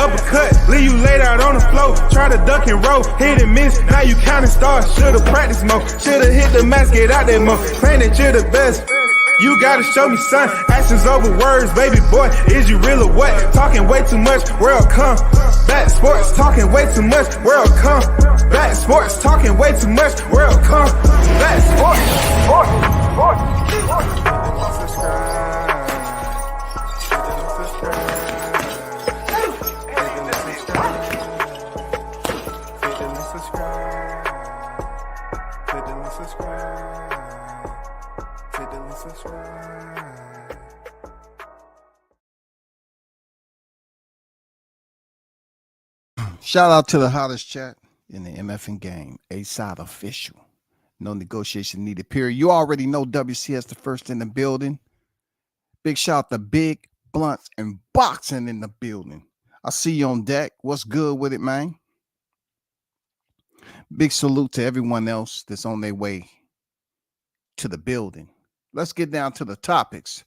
uppercut, leave you laid out on the floor. Try to duck and roll, hit and miss, now you counting stars. Should've practiced more, should've hit the mask, get out there more. Claim that you're the best. You gotta show me, son. Actions over words, baby boy. Is you real or what? Talking way too much, world come. Back sports, talking way too much, world come. Back sports, talking way too much, world come. Back sports, Shout out to the hottest chat in the MFN game, A-Side Official. No negotiation needed, period. You already know WCS the first in the building. Big shout out to Big Blunts and Boxing in the building. I see you on deck. What's good with it, man? Big salute to everyone else that's on their way to the building. Let's get down to the topics.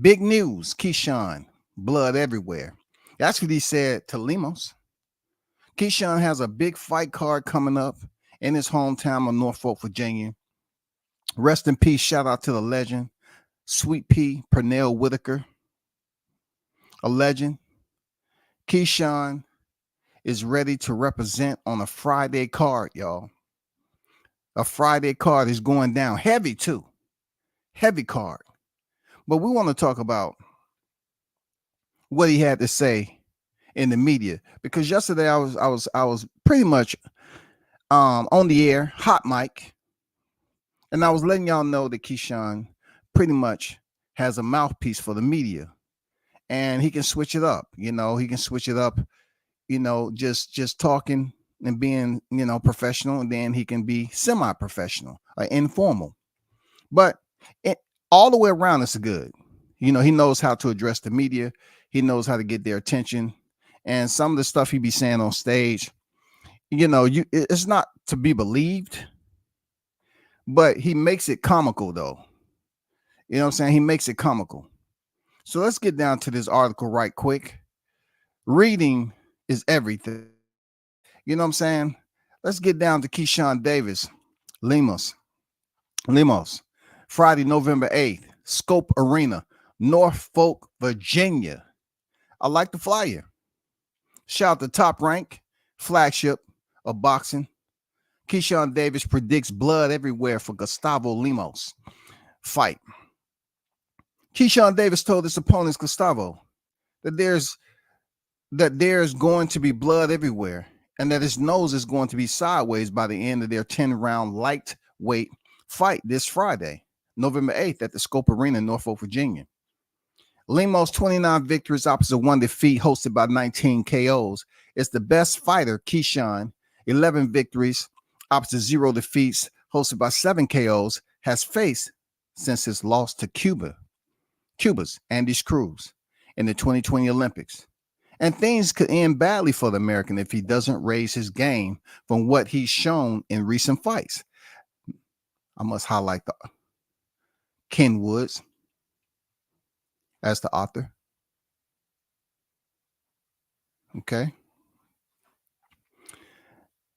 Big news, Keyshawn, blood everywhere. That's what he said to Lemos. Keyshawn has a big fight card coming up in his hometown of Norfolk, Virginia. Rest in peace. Shout out to the legend, Sweet Pea Pernell Whitaker, a legend. Keyshawn is ready to represent on a Friday card, y'all. A Friday card is going down heavy too. Heavy card. But we want to talk about what he had to say in the media, because yesterday I was pretty much on the air, hot mic, and I was letting y'all know that Keyshawn pretty much has a mouthpiece for the media, and he can switch it up. He can switch it up, just talking and being, professional, and then he can be semi-professional or informal. But all the way around, it's good. He knows how to address the media. He knows how to get their attention. And some of the stuff he be saying on stage, it's not to be believed, but he makes it comical, though. You know what I'm saying? He makes it comical. So let's get down to this article right quick. Reading is everything. You know what I'm saying? Let's get down to Keyshawn Davis, Lemos, Friday, November 8th, Scope Arena, Norfolk, Virginia. I like the flyer. Shout out to Top Rank, flagship of boxing. Keyshawn Davis predicts blood everywhere for Gustavo Lemos fight. Keyshawn Davis told his opponents, Gustavo, that there's going to be blood everywhere and that his nose is going to be sideways by the end of their 10-round lightweight fight this Friday, November 8th at the Scope Arena in Norfolk, Virginia. Lemos' 29 victories opposite 1 defeat, hosted by 19 KOs. Is the best fighter, Keyshawn, 11 victories opposite 0 defeats, hosted by 7 KOs, has faced since his loss to Cuba's Andy Cruz in the 2020 Olympics. And things could end badly for the American if he doesn't raise his game from what he's shown in recent fights. I must highlight the Ken Woods as the author. Okay.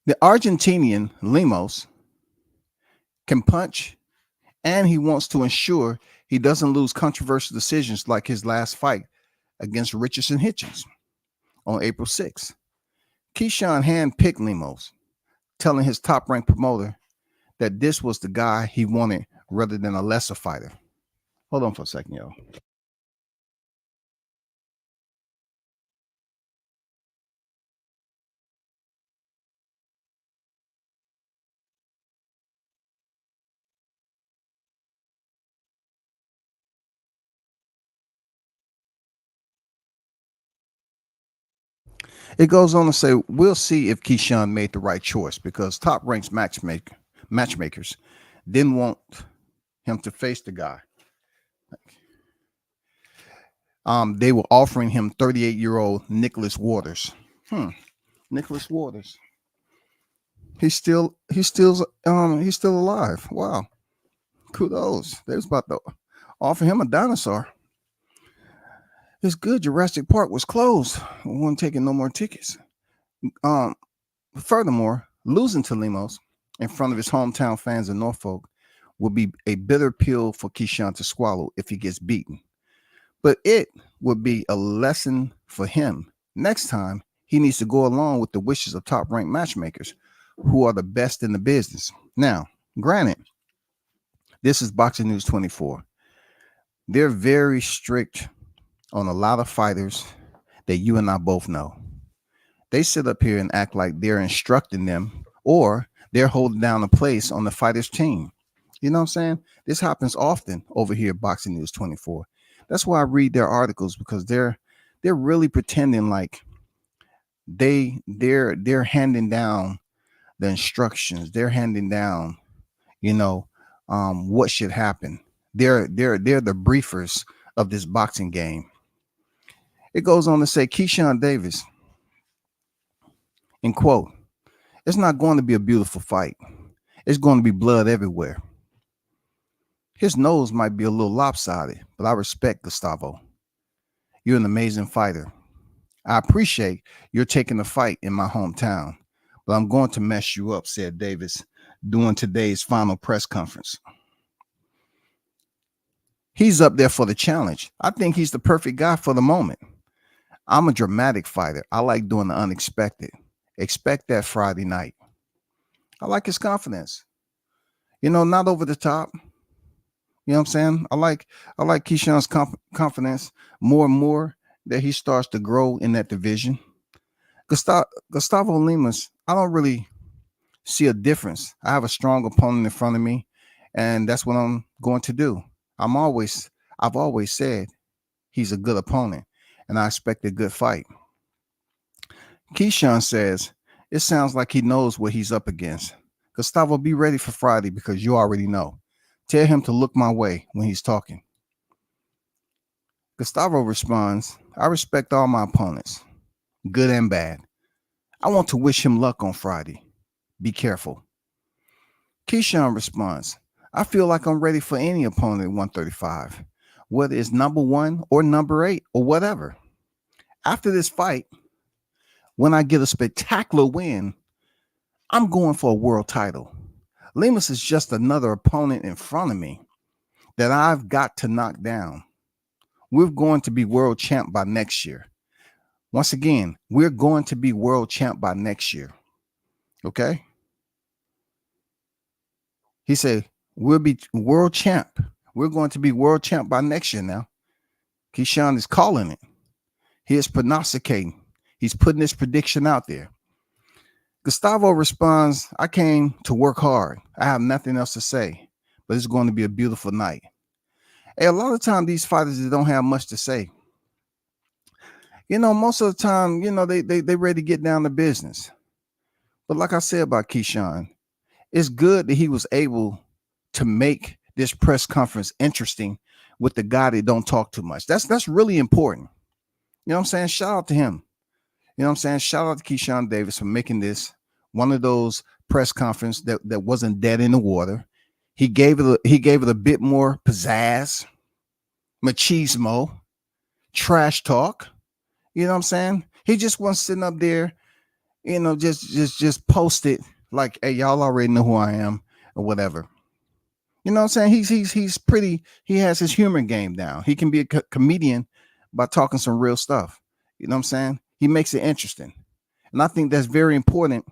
The Argentinian Lemos can punch, and he wants to ensure he doesn't lose controversial decisions like his last fight against Richardson Hitchens on April 6th. Keyshawn handpicked Lemos, telling his top-ranked promoter that this was the guy he wanted rather than a lesser fighter. Hold on for a second, y'all. It goes on to say, we'll see if Keyshawn made the right choice because top ranks matchmakers didn't want him to face the guy. They were offering him 38-year-old Nicholas Waters. Nicholas Waters. He's still alive. Wow. Kudos. They was about to offer him a dinosaur. It's good Jurassic Park was closed. We weren't taking no more tickets. Um, Furthermore, losing to Lemos in front of his hometown fans in Norfolk will be a bitter pill for Keyshawn to swallow if he gets beaten. But it would be a lesson for him. Next time, he needs to go along with the wishes of top ranked matchmakers who are the best in the business. Now, granted, this is Boxing News 24. They're very strict on a lot of fighters that you and I both know. They sit up here and act like they're instructing them or they're holding down a place on the fighter's team. You know what I'm saying? This happens often over here at Boxing News 24. That's why I read their articles, because they're really pretending like they're handing down the instructions. They're handing down, you know, what should happen. They're the briefers of this boxing game. It goes on to say Keyshawn Davis, in quote, "It's not going to be a beautiful fight. It's going to be blood everywhere. His nose might be a little lopsided, but I respect Gustavo. You're an amazing fighter. I appreciate you're taking the fight in my hometown, but I'm going to mess you up," said Davis during today's final press conference. He's up there for the challenge. I think he's the perfect guy for the moment. I'm a dramatic fighter. I like doing the unexpected. Expect that Friday night. I like his confidence. Not over the top. You know what I'm saying? I like Keyshawn's confidence more and more that he starts to grow in that division. Gustavo Limas, I don't really see a difference. I have a strong opponent in front of me, and that's what I'm going to do. I've always said he's a good opponent, and I expect a good fight. Keyshawn says, it sounds like he knows what he's up against. Gustavo, be ready for Friday because you already know. Tell him to look my way when he's talking. Gustavo responds, I respect all my opponents, good and bad. I want to wish him luck on Friday. Be careful. Keyshawn responds, I feel like I'm ready for any opponent at 135, whether it's number 1 or number 8 or whatever. After this fight, when I get a spectacular win, I'm going for a world title. Limas is just another opponent in front of me that I've got to knock down. We're going to be world champ by next year. Once again, we're going to be world champ by next year. Okay? He said, we'll be world champ. We're going to be world champ by next year now. Keyshawn is calling it. He is prognosticating. He's putting this prediction out there. Gustavo responds, I came to work hard. I have nothing else to say, but it's going to be a beautiful night. Hey, a lot of time, these fighters, they don't have much to say. Most of the time, they ready to get down to business. But like I said about Keyshawn, it's good that he was able to make this press conference interesting with the guy that don't talk too much. That's really important. You know what I'm saying? Shout out to him. You know what I'm saying? Shout out to Keyshawn Davis for making this one of those press conferences that wasn't dead in the water. He gave it a bit more pizzazz, machismo, trash talk. You know what I'm saying? He just wasn't sitting up there, just post it like, hey, y'all already know who I am or whatever. You know what I'm saying? He's pretty. He has his humor game down. He can be a comedian by talking some real stuff. You know what I'm saying? He makes it interesting. And I think that's very important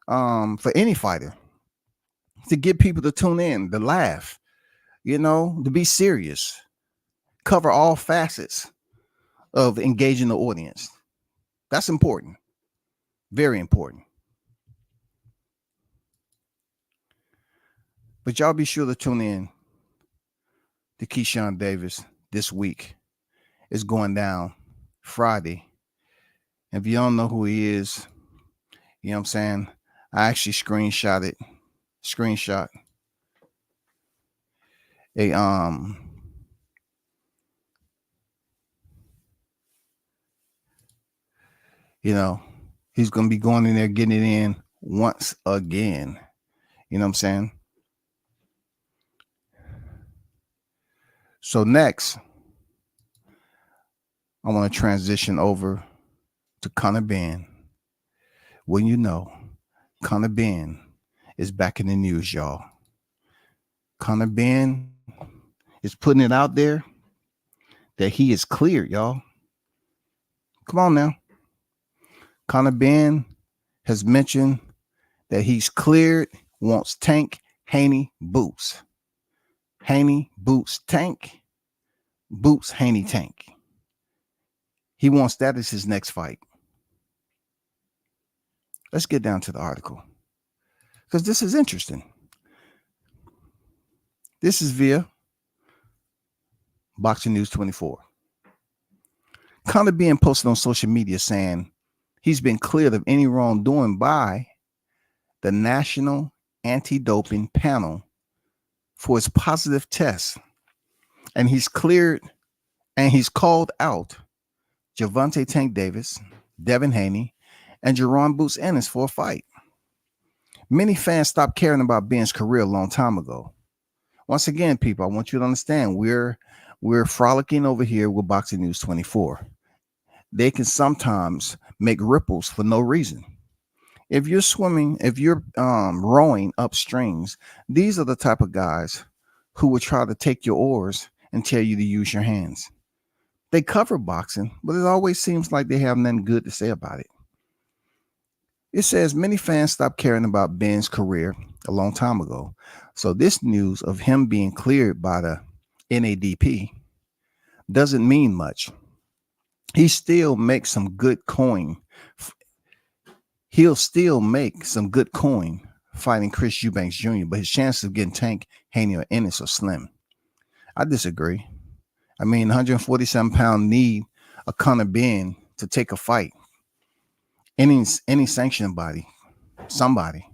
for any fighter, to get people to tune in, to laugh, to be serious, cover all facets of engaging the audience. That's important. Very important. But y'all be sure to tune in to Keyshawn Davis this week. It's going down Friday. If you don't know who he is, you know what I'm saying? I actually screenshot a he's going to be going in there, getting it in once again. You know what I'm saying? So next, I want to transition over to Conor Benn. When you know, Conor Benn is back in the news, y'all. Conor Benn is putting it out there that he is cleared, y'all. Come on now. Conor Benn has mentioned that he's cleared, wants Tank Haney boots. Haney boots Tank, boots Haney Tank. He wants that as his next fight. Let's get down to the article because this is interesting. This is via Boxing News 24. Conor Benn posted on social media saying he's been cleared of any wrongdoing by the National Anti-Doping Panel for his positive test. And he's cleared and he's called out Gervonta Tank Davis, Devin Haney, and Jerron Boots Ennis for a fight. Many fans stopped caring about Benn's career a long time ago. Once again, people, I want you to understand we're frolicking over here with Boxing News 24. They can sometimes make ripples for no reason. If you're swimming, if you're rowing upstreams, these are the type of guys who would try to take your oars and tell you to use your hands. They cover boxing, but it always seems like they have nothing good to say about it. It says many fans stopped caring about Benn's career a long time ago. So this news of him being cleared by the NADP doesn't mean much. He still makes some good coin. He'll still make some good coin fighting Chris Eubanks Jr., but his chances of getting Tank, Haney, or Ennis are slim. I disagree. I mean, 147-pound need a Conor Benn to take a fight. Any sanctioning body, somebody,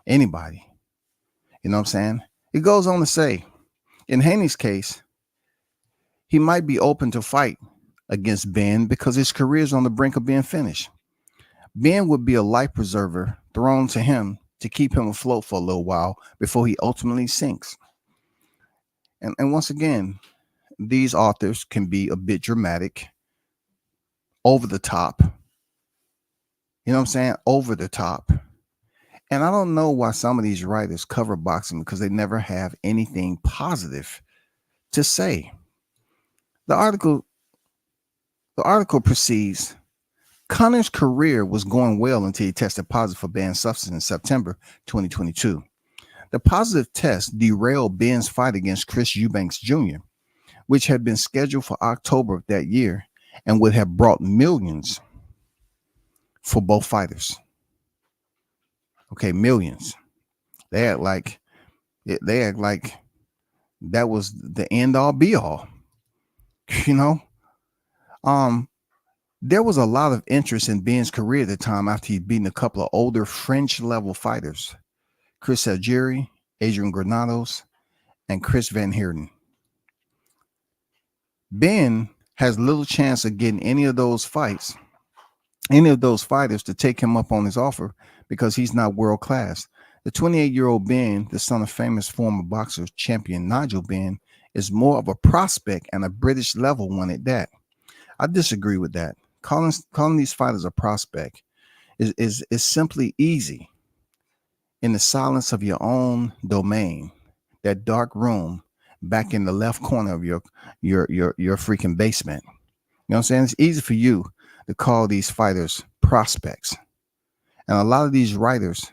anybody. You know what I'm saying? It goes on to say, in Haney's case, he might be open to fight against Benn because his career is on the brink of being finished. Benn would be a life preserver thrown to him to keep him afloat for a little while before he ultimately sinks. And once again, these authors can be a bit dramatic, over the top. You know what I'm saying? Over the top. And I don't know why some of these writers cover boxing because they never have anything positive to say. The article proceeds. Conor's career was going well until he tested positive for banned substance in September 2022. The positive test derailed Benn's fight against Chris Eubanks Jr., which had been scheduled for October of that year and would have brought millions for both fighters. Okay, millions. They act like that was the end all be all. You know, there was a lot of interest in Benn's career at the time after he'd beaten a couple of older French level fighters, Chris Algieri, Adrian Granados, and Chris Van Heerden. Benn has little chance of getting any of those fighters to take him up on his offer because he's not world class. The 28-year-old Benn, the son of famous former boxer champion Nigel Benn, is more of a prospect and a British level one at that. I disagree with that. Calling these fighters a prospect is simply easy in the silence of your own domain, that dark room back in the left corner of your freaking basement. You know what I'm saying? It's easy for you to call these fighters prospects. And a lot of these writers,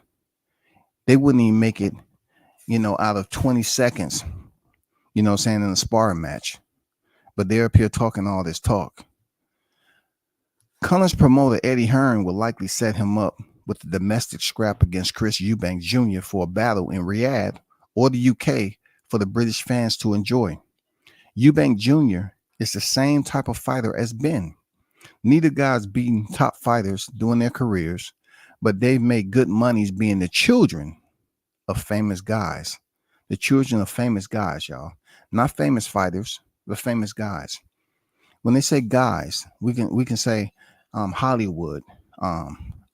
they wouldn't even make it, out of 20 seconds, in a sparring match. But they're up here talking all this talk. Conor's promoter, Eddie Hearn, will likely set him up with the domestic scrap against Chris Eubanks Jr. for a battle in Riyadh or the UK for the British fans to enjoy. Eubanks Jr. is the same type of fighter as Benn. Neither guy's beaten top fighters during their careers, but they've made good monies being the children of famous guys. The children of famous guys, y'all. Not famous fighters, but famous guys. When they say guys, we can say Hollywood,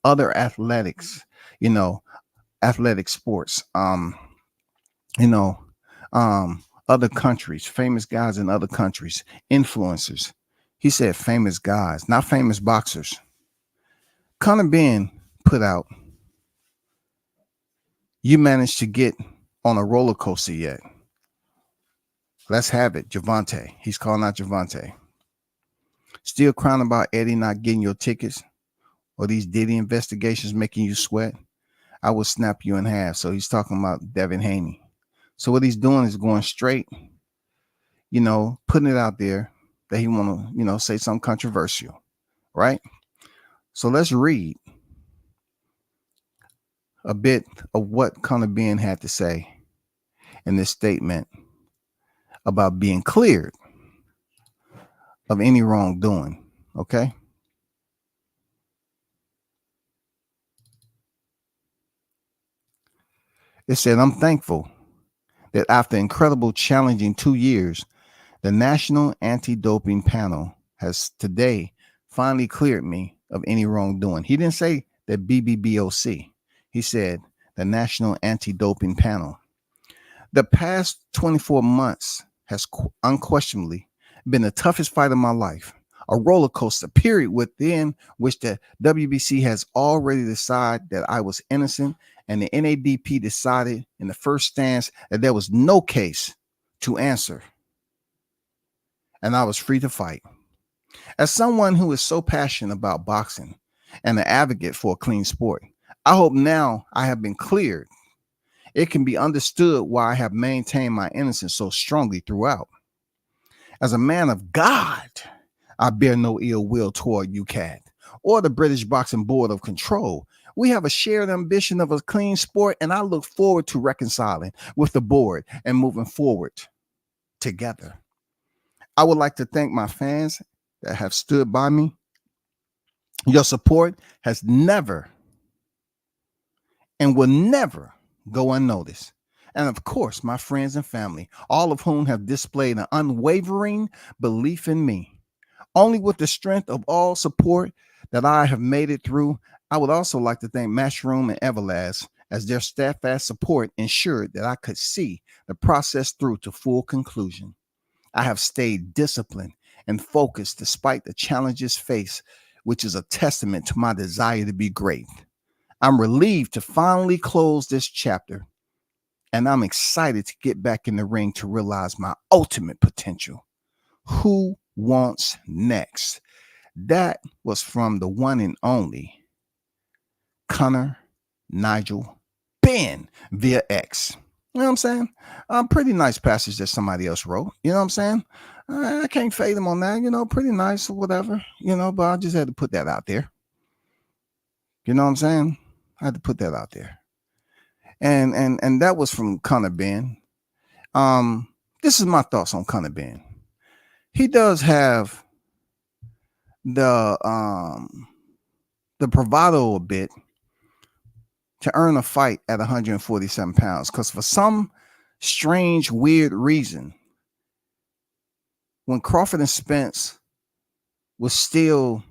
other athletics, athletic sports, other countries, famous guys in other countries, influencers, He said famous guys, not famous boxers. Conor Benn put out, you managed to get on a roller coaster yet? Let's have it. Javante. He's calling out Javante. Still crying about Eddie not getting your tickets or these Diddy investigations making you sweat? I will snap you in half. So he's talking about Devin Haney. So what he's doing is going straight, putting it out there that he want to, say something controversial, right? So let's read a bit of what Conor Benn had to say in this statement about being cleared of any wrongdoing, okay? It said, I'm thankful that after incredible challenging 2 years, the National Anti-Doping Panel has today finally cleared me of any wrongdoing. He didn't say the BBBOC. He said the National Anti-Doping Panel. The past 24 months has unquestionably been the toughest fight of my life, a roller coaster period within which the WBC has already decided that I was innocent, and the NADP decided in the first stance that there was no case to answer, and I was free to fight. As someone who is so passionate about boxing and an advocate for a clean sport, I hope now I have been cleared. It can be understood why I have maintained my innocence so strongly throughout. As a man of God, I bear no ill will toward UCAD or the British Boxing Board of Control. We have a shared ambition of a clean sport, and I look forward to reconciling with the board and moving forward together. I would like to thank my fans that have stood by me. Your support has never and will never go unnoticed. And of course, my friends and family, all of whom have displayed an unwavering belief in me. Only with the strength of all support that I have made it through. I would also like to thank Matchroom and Everlast, as their steadfast support ensured that I could see the process through to full conclusion. I have stayed disciplined and focused despite the challenges faced, which is a testament to my desire to be great. I'm relieved to finally close this chapter, and I'm excited to get back in the ring to realize my ultimate potential. Who wants next? That was from the one and only Conor Nigel Benn via X. You know what I'm saying? Pretty nice passage that somebody else wrote. You know what I'm saying? I can't fade him on that. Pretty nice or whatever. But I just had to put that out there. You know what I'm saying? I had to put that out there. And that was from Conor Benn. This is my thoughts on Conor Benn. He does have the bravado a bit to earn a fight at 147 pounds, because for some strange, weird reason, when Crawford and Spence was still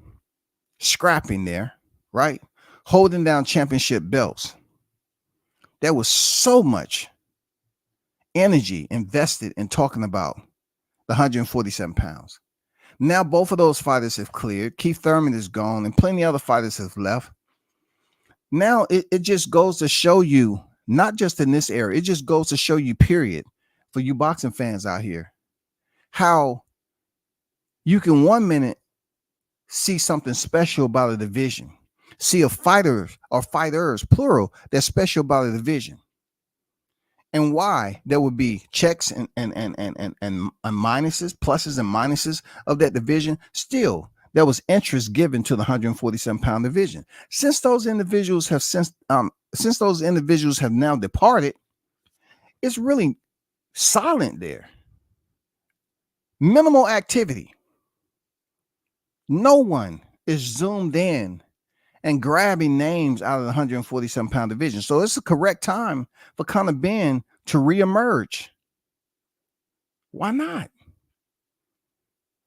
scrapping there, right, holding down championship belts, there was so much energy invested in talking about the 147 pounds. Now both of those fighters have cleared. Keith Thurman is gone, and plenty of other fighters have left. Now it just goes to show you, not just in this area, it just goes to show you, period, for you boxing fans out here, how you can 1 minute see something special about a division, see a fighter or fighters, plural, that's special about a division, and why there would be checks and minuses, pluses and minuses of that division. Still, there was interest given to the 147-pound division. Since those individuals have now departed, it's really silent there. Minimal activity. No one is zoomed in and grabbing names out of the 147-pound division. So it's a correct time for Conor Benn to reemerge. Why not?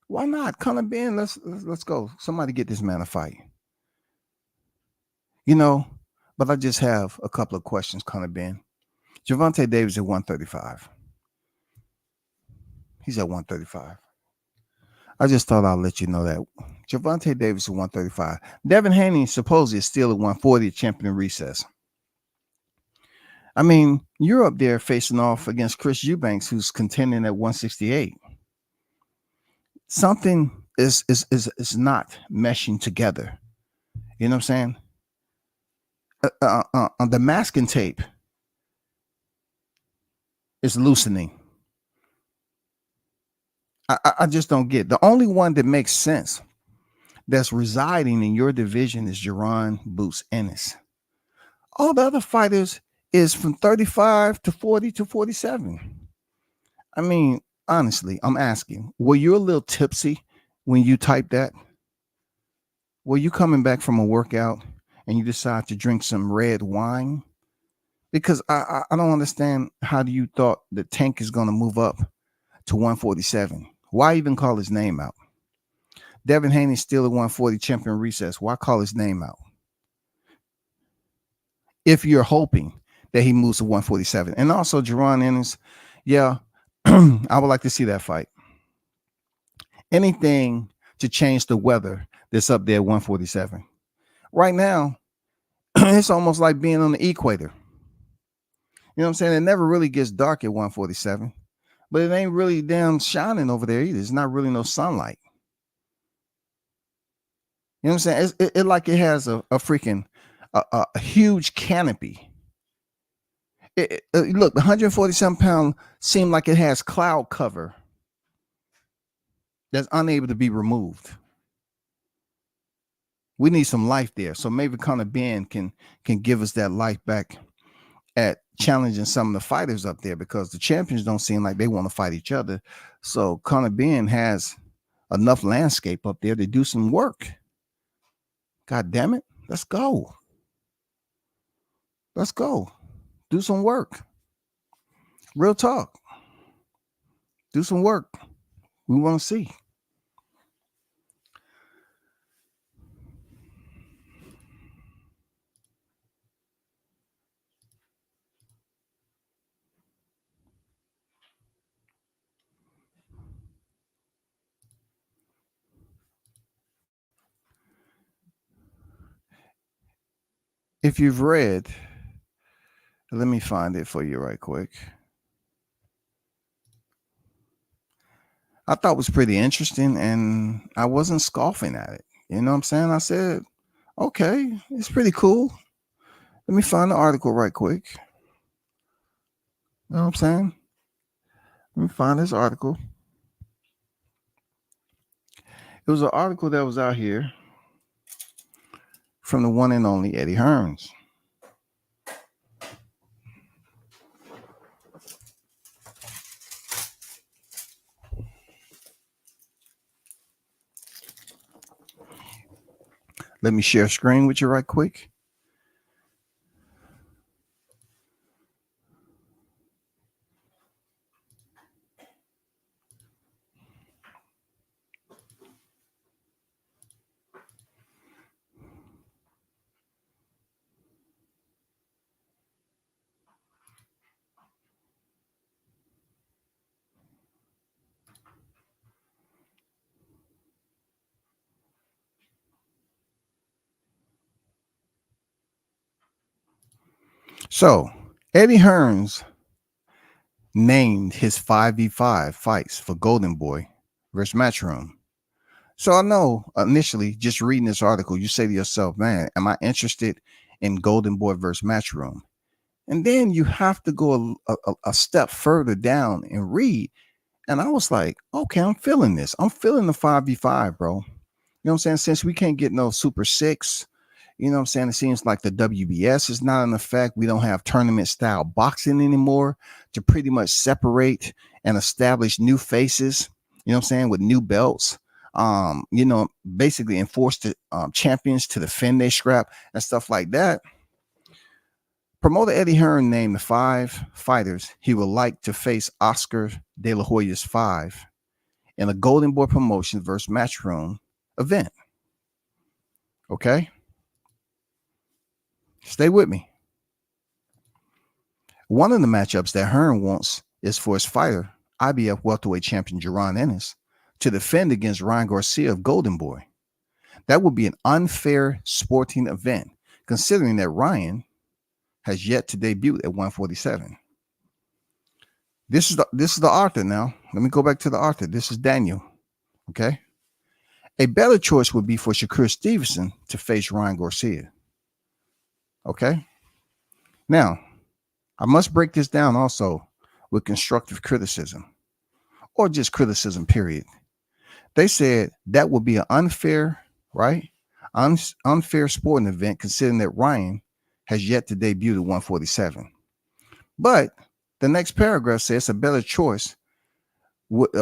Why not? Conor Benn, let's go. Somebody get this man a fight. But I just have a couple of questions, Conor Benn. Gervonta Davis at 135. He's at 135. I just thought I'll let you know that. Gervonta Davis is 135. Devin Haney supposedly is still at 140 champion in recess. I mean, you're up there facing off against Chris Eubanks, who's contending at 168. Something is not meshing together. You know what I'm saying? The masking tape is loosening. I just don't get. The only one that makes sense that's residing in your division is Jerron Boots Ennis. All the other fighters is from 35 to 40 to 47. I mean, honestly, I'm asking, were you a little tipsy when you typed that? Were you coming back from a workout and you decide to drink some red wine? Because I don't understand how do you thought the Tank is going to move up to 147. Why even call his name out? Devin Haney still at 140 champion recess. Why call his name out? If you're hoping that he moves to 147. And also Jerron Ennis, yeah, I would like to see that fight. Anything to change the weather that's up there at 147. Right now, it's almost like being on the equator. You know what I'm saying? It never really gets dark at 147, but it ain't really damn shining over there either. It's not really no sunlight. You know what I'm saying? It like it has a freaking a huge canopy. Look, the 147-pound seemed like it has cloud cover that's unable to be removed. We need some life there. So maybe Conor Benn can give us that life back at challenging some of the fighters up there, because the champions don't seem like they want to fight each other. So Conor Benn has enough landscape up there to do some work. God damn it. Let's go. Let's go. Do some work. Real talk. Do some work. We want to see. If you've read, let me find it for you right quick. I thought it was pretty interesting, and I wasn't scoffing at it. You know what I'm saying? I said, okay, it's pretty cool. Let me find the article right quick. You know what I'm saying? Let me find this article. It was an article that was out here from the one and only Eddie Hearns. Let me share screen with you right quick. So Eddie Hearns named his 5v5 fights for Golden Boy versus Matchroom. So I know initially just reading this article, you say to yourself, man, am I interested in Golden Boy versus Matchroom? And then you have to go a step further down and read. And I was like, okay, I'm feeling this. I'm feeling the 5v5, bro. You know what I'm saying? Since we can't get no Super 6, you know what I'm saying? It seems like the WBS is not in effect. We don't have tournament style boxing anymore to pretty much separate and establish new faces, you know what I'm saying, with new belts. You know, basically enforce the champions to defend their scrap and stuff like that. Promoter Eddie Hearn named the 5 fighters he would like to face Oscar De La Hoya's 5 in a Golden Boy Promotions versus Matchroom event. Okay? Stay with me. One of the matchups that Hearn wants is for his fighter, IBF welterweight champion Jerron Ennis, to defend against Ryan Garcia of Golden Boy. That would be an unfair sporting event, considering that Ryan has yet to debut at 147. This is the author now. Let me go back to the author. This is Daniel. Okay. A better choice would be for Shakur Stevenson to face Ryan Garcia. Okay. Now, I must break this down also with constructive criticism or just criticism, period. They said that would be an unfair, right? Unfair sporting event considering that Ryan has yet to debut at 147. But the next paragraph says a better choice would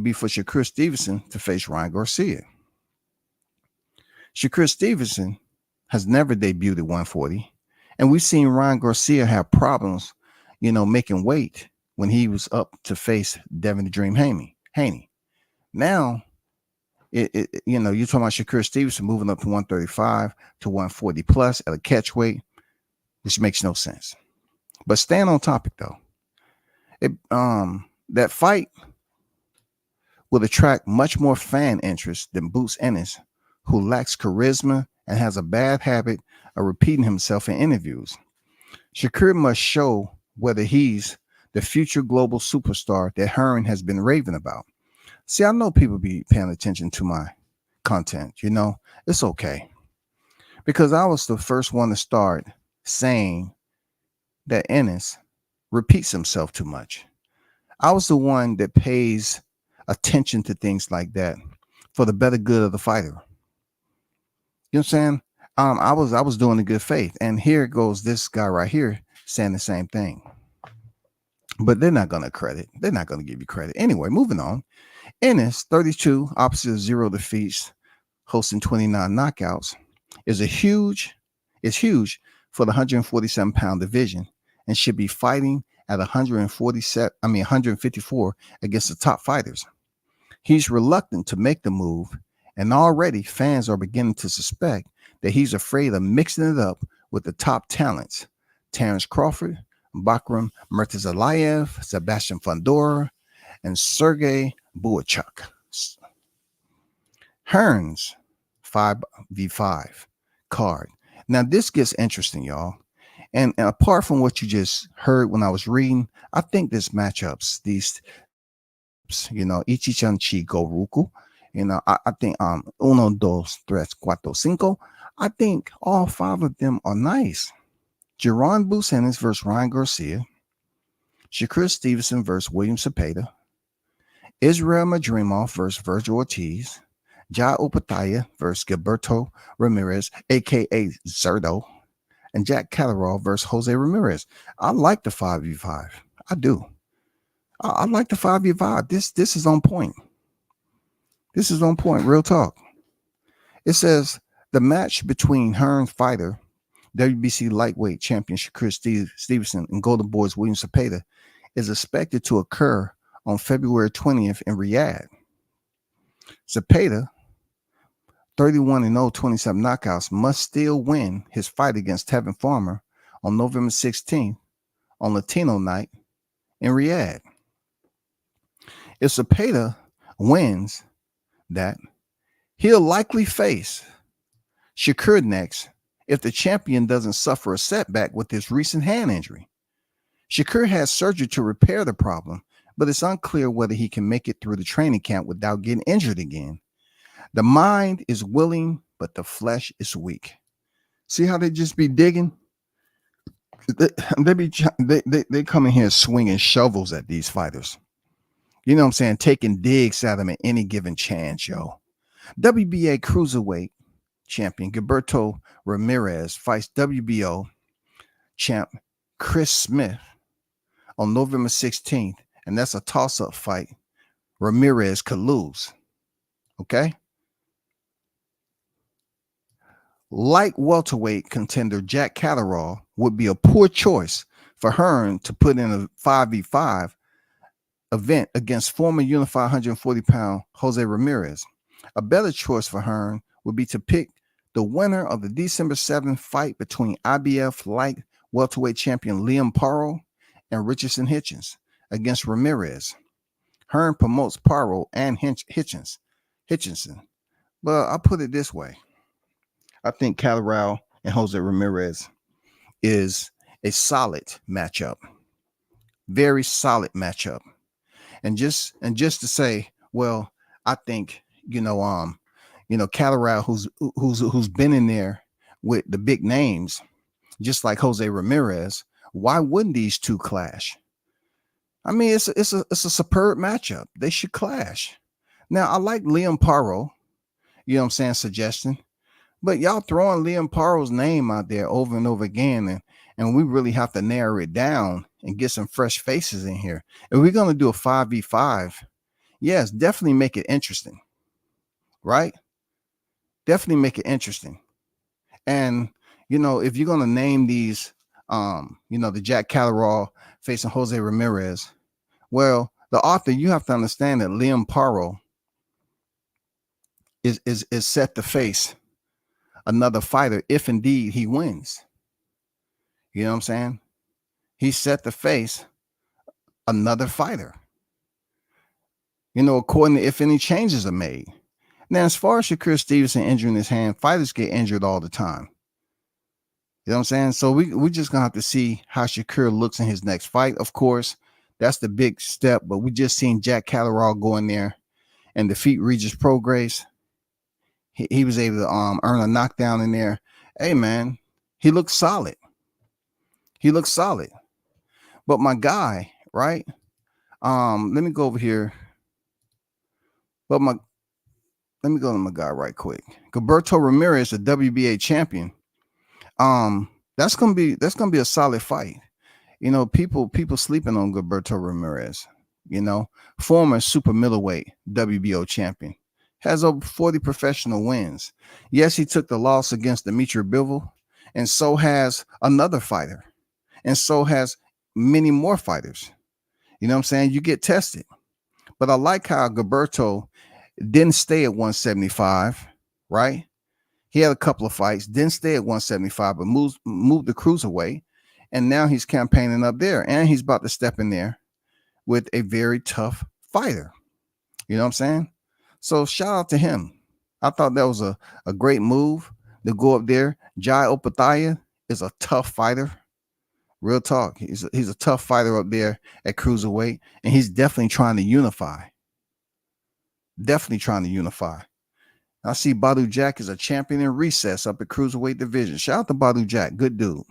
be for Shakur Stevenson to face Ryan Garcia. Shakur Stevenson has never debuted at 140, and we've seen Ryan Garcia have problems, making weight when he was up to face Devin the Dream Haney. Now, you're talking about Shakur Stevenson moving up to 135 to 140 plus at a catch weight, which makes no sense. But staying on topic though, that fight will attract much more fan interest than Boots Ennis, who lacks charisma and has a bad habit of repeating himself in interviews. Shakur must show whether he's the future global superstar that Hearn has been raving about. See, I know people be paying attention to my content. It's okay. Because I was the first one to start saying that Ennis repeats himself too much. I was the one that pays attention to things like that for the better good of the fighter. You know what I'm saying? I was doing a good faith. And here goes this guy right here saying the same thing. But they're not going to credit. They're not going to give you credit. Anyway, moving on. Ennis, 32, opposite of 0 defeats, hosting 29 knockouts, is huge for the 147-pound division and should be fighting at 154 against the top fighters. He's reluctant to make the move, and already fans are beginning to suspect that he's afraid of mixing it up with the top talents: Terence Crawford, Bakram Murtazalayev, Sebastian Fundora, and Sergey Buachuk. Hearn's 5v5 card. Now, this gets interesting, y'all. And apart from what you just heard when I was reading, I think this matchups, Ichichanchi Goruku, I think 1, 2, 3, 4, 5. I think all 5 of them are nice. Jerron Busenis versus Ryan Garcia, Shakur Stevenson versus William Cepeda, Israel Madrimov versus Virgil Ortiz, Jai Opataya versus Gilberto Ramirez, aka Zerdo, and Jack Catterall versus Jose Ramirez. I like the 5v5. I do. I like the 5v5. This is on point. This is on point. Real talk. It says the match between Hearn's fighter, WBC lightweight champion Shakur Stevenson, and Golden Boy's William Cepeda is expected to occur on February 20th in Riyadh. Cepeda, 31-0, 27 knockouts, must still win his fight against Tevin Farmer on November 16th on Latino night in Riyadh. If Cepeda wins that, he'll likely face Shakur next if the champion doesn't suffer a setback with his recent hand injury. Shakur has surgery to repair the problem, but it's unclear whether he can make it through the training camp without getting injured again. The mind is willing, but the flesh is weak. See how they just be digging? They come in here swinging shovels at these fighters. You know what I'm saying? Taking digs at them at any given chance, yo. WBA cruiserweight champion Gilberto Ramirez fights WBO champ Chris Smith on November 16th, and that's a toss-up fight. Ramirez could lose. Okay? Light welterweight contender Jack Catterall would be a poor choice for Hearn to put in a 5v5 event against former unified 140-pound Jose Ramirez. A better choice for Hearn would be to pick the winner of the December 7th fight between IBF light welterweight champion Liam Paro and Richardson Hitchens against Ramirez. Hearn promotes Paro and Hitchinson. But I'll put it this way. I think Calderal and Jose Ramirez is a solid matchup. Very solid matchup. And just to say, well, I think, Calderal, who's been in there with the big names, just like Jose Ramirez, why wouldn't these two clash? I mean, it's a superb matchup. They should clash. Now, I like Liam Paro, suggestion. But y'all throwing Liam Paro's name out there over and over again, and we really have to narrow it down and get some fresh faces in here. If we're going to do a 5v5, yes, definitely make it interesting, right? Definitely make it interesting. And, if you're going to name these, the Jack Calderal facing Jose Ramirez, well, the author, you have to understand that Liam Paro is set to face another fighter if indeed he wins. You know what I'm saying? He's set to face another fighter. According to if any changes are made. Now, as far as Shakur Stevenson injuring his hand, fighters get injured all the time. You know what I'm saying? So we're just going to have to see how Shakur looks in his next fight. Of course, that's the big step. But we just seen Jack Calderal go in there and defeat Regis Prograis. He was able to earn a knockdown in there. Hey, man, he looks solid. He looks solid. But my guy, right? Let me go over here. Let me go to my guy right quick. Gilberto Ramirez, the WBA champion. That's gonna be a solid fight. People sleeping on Gilberto Ramirez. Former super middleweight WBO champion. Has over 40 professional wins. Yes, he took the loss against Dimitri Bivol, and so has another fighter, and so has many more fighters. You know what I'm saying? You get tested. But I like how Gilberto didn't stay at 175, right? He had a couple of fights, didn't stay at 175, but moved the cruiserweight, and now he's campaigning up there, and he's about to step in there with a very tough fighter. You know what I'm saying? So shout out to him. I thought that was a great move to go up there. Jai Opathaya is a tough fighter. Real talk. He's a tough fighter up there at cruiserweight, and he's definitely trying to unify. Definitely trying to unify. I see Badu Jack is a champion in recess up at cruiserweight division. Shout out to Badu Jack. Good dude.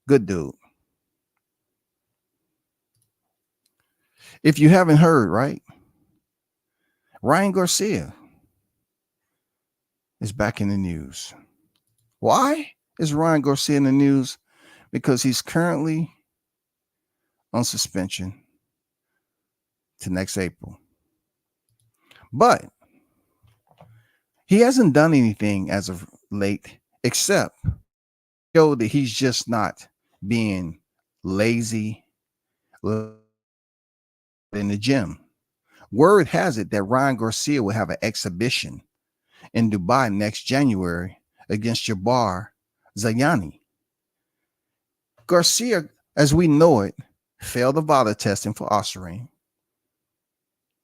Good dude. If you haven't heard, right? Ryan Garcia is back in the news. Why is Ryan Garcia in the news? Because he's currently on suspension to next April. But he hasn't done anything as of late except show that he's just not being lazy in the gym. Word has it that Ryan Garcia will have an exhibition in Dubai next January against Jabbar Zayani. Garcia, as we know it, failed the VADA testing for Osirine.